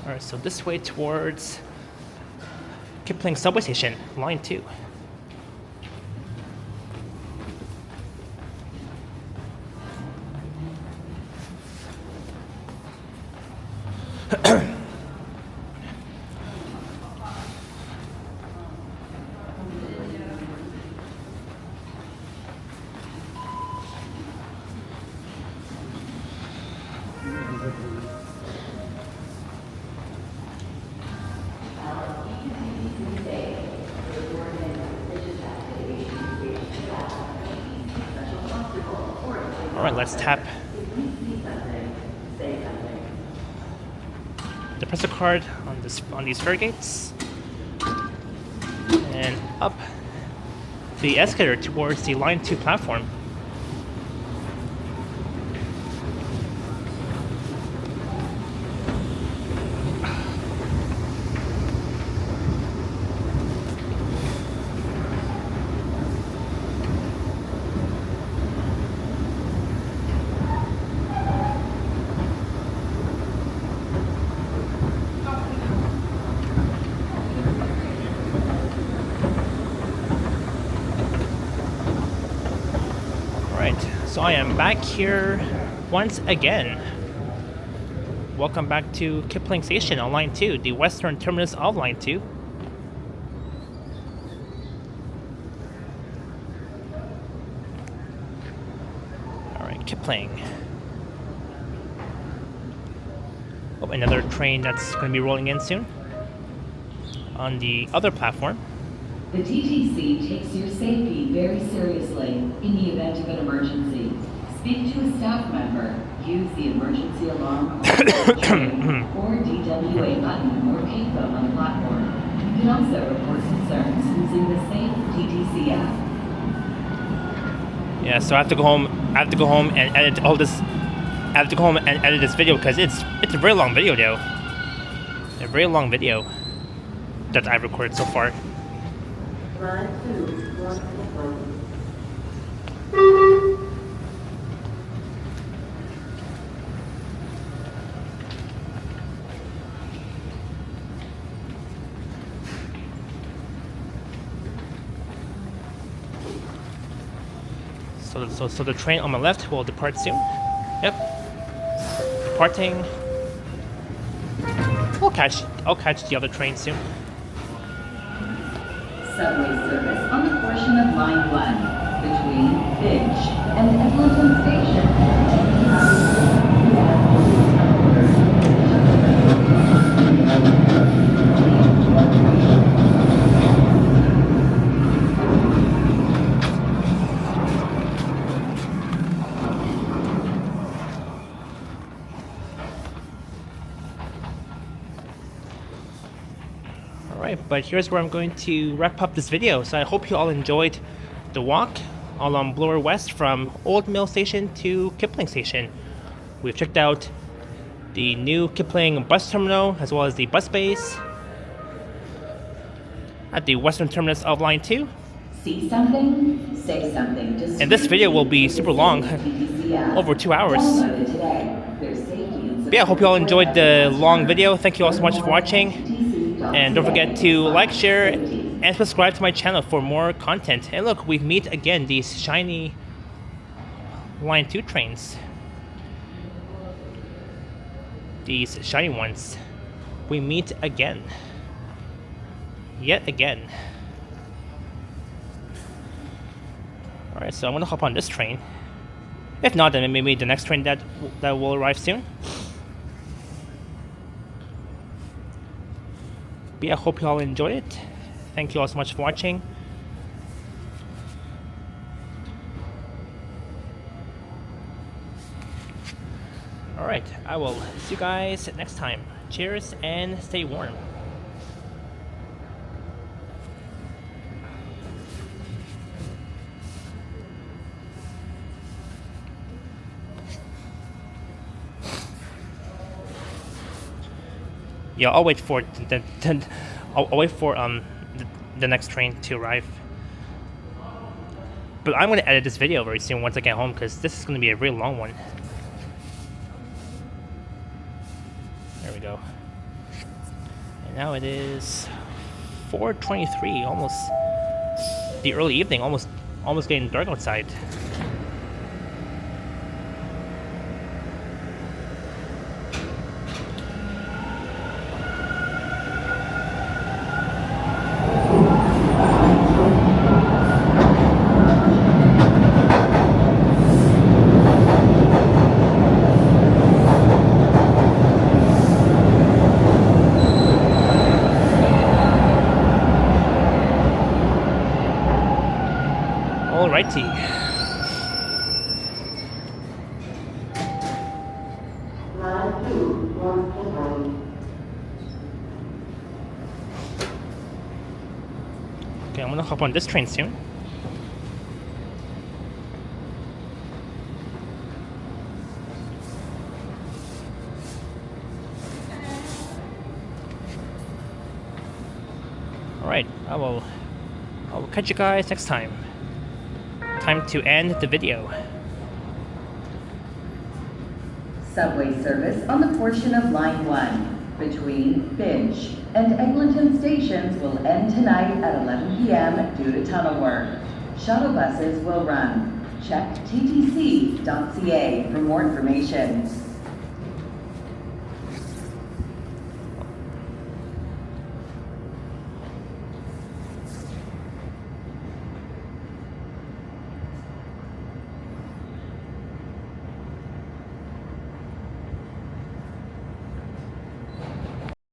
Alright, so this way towards Kipling subway station, Line 2. Alright, let's tap the presser card on these fare gates and up the escalator towards the Line 2 platform. So I am back here once again. Welcome back to Kipling Station on Line 2, the western terminus of Line 2. Alright, Kipling. Oh, another train that's going to be rolling in soon on the other platform. The TTC takes your safety very seriously in the event of an emergency. Speak to a staff member, use the emergency alarm on the train or DWA button or payphone on the platform. You can also report concerns using the same TTC app. Yeah, so I have to go home. And edit all this. I have to go home and edit this video because it's a very long video, though. A very long video that I've recorded so far. Line 2, 1. So the train on my left will depart soon. Yep. Departing. I'll catch the other train soon. Subway service on the portion of Line 1 between Finch and Islington Station. But here's where I'm going to wrap up this video. So I hope you all enjoyed the walk along Bloor West from Old Mill Station to Kipling Station. We've checked out the new Kipling bus terminal as well as the bus base at the western terminus of Line 2. See something? Say something. Just and this video will be super long, over 2 hours. But yeah, I hope you all enjoyed the long video. Thank you all so much for watching. And don't forget to like, share, and subscribe to my channel for more content. And look, we meet again these shiny Line 2 trains. These shiny ones. We meet again. Yet again. Alright, so I'm gonna hop on this train. If not, then maybe the next train that will arrive soon. But yeah, I hope you all enjoyed it. Thank you all so much for watching. Alright, I will see you guys next time. Cheers and stay warm. Yeah, I'll wait for I'll wait for the next train to arrive. But I'm gonna edit this video very soon once I get home because this is gonna be a really long one. There we go. And now it is 4:23, almost the early evening, almost getting dark outside. Alrighty. Line 2, Bloor Street Okay, I'm gonna hop on this train soon. Alright, I will catch you guys next time. Time to end the video. Subway service on the portion of Line 1 between Finch and Eglinton stations will end tonight at 11 p.m. due to tunnel work. Shuttle buses will run. Check ttc.ca for more information.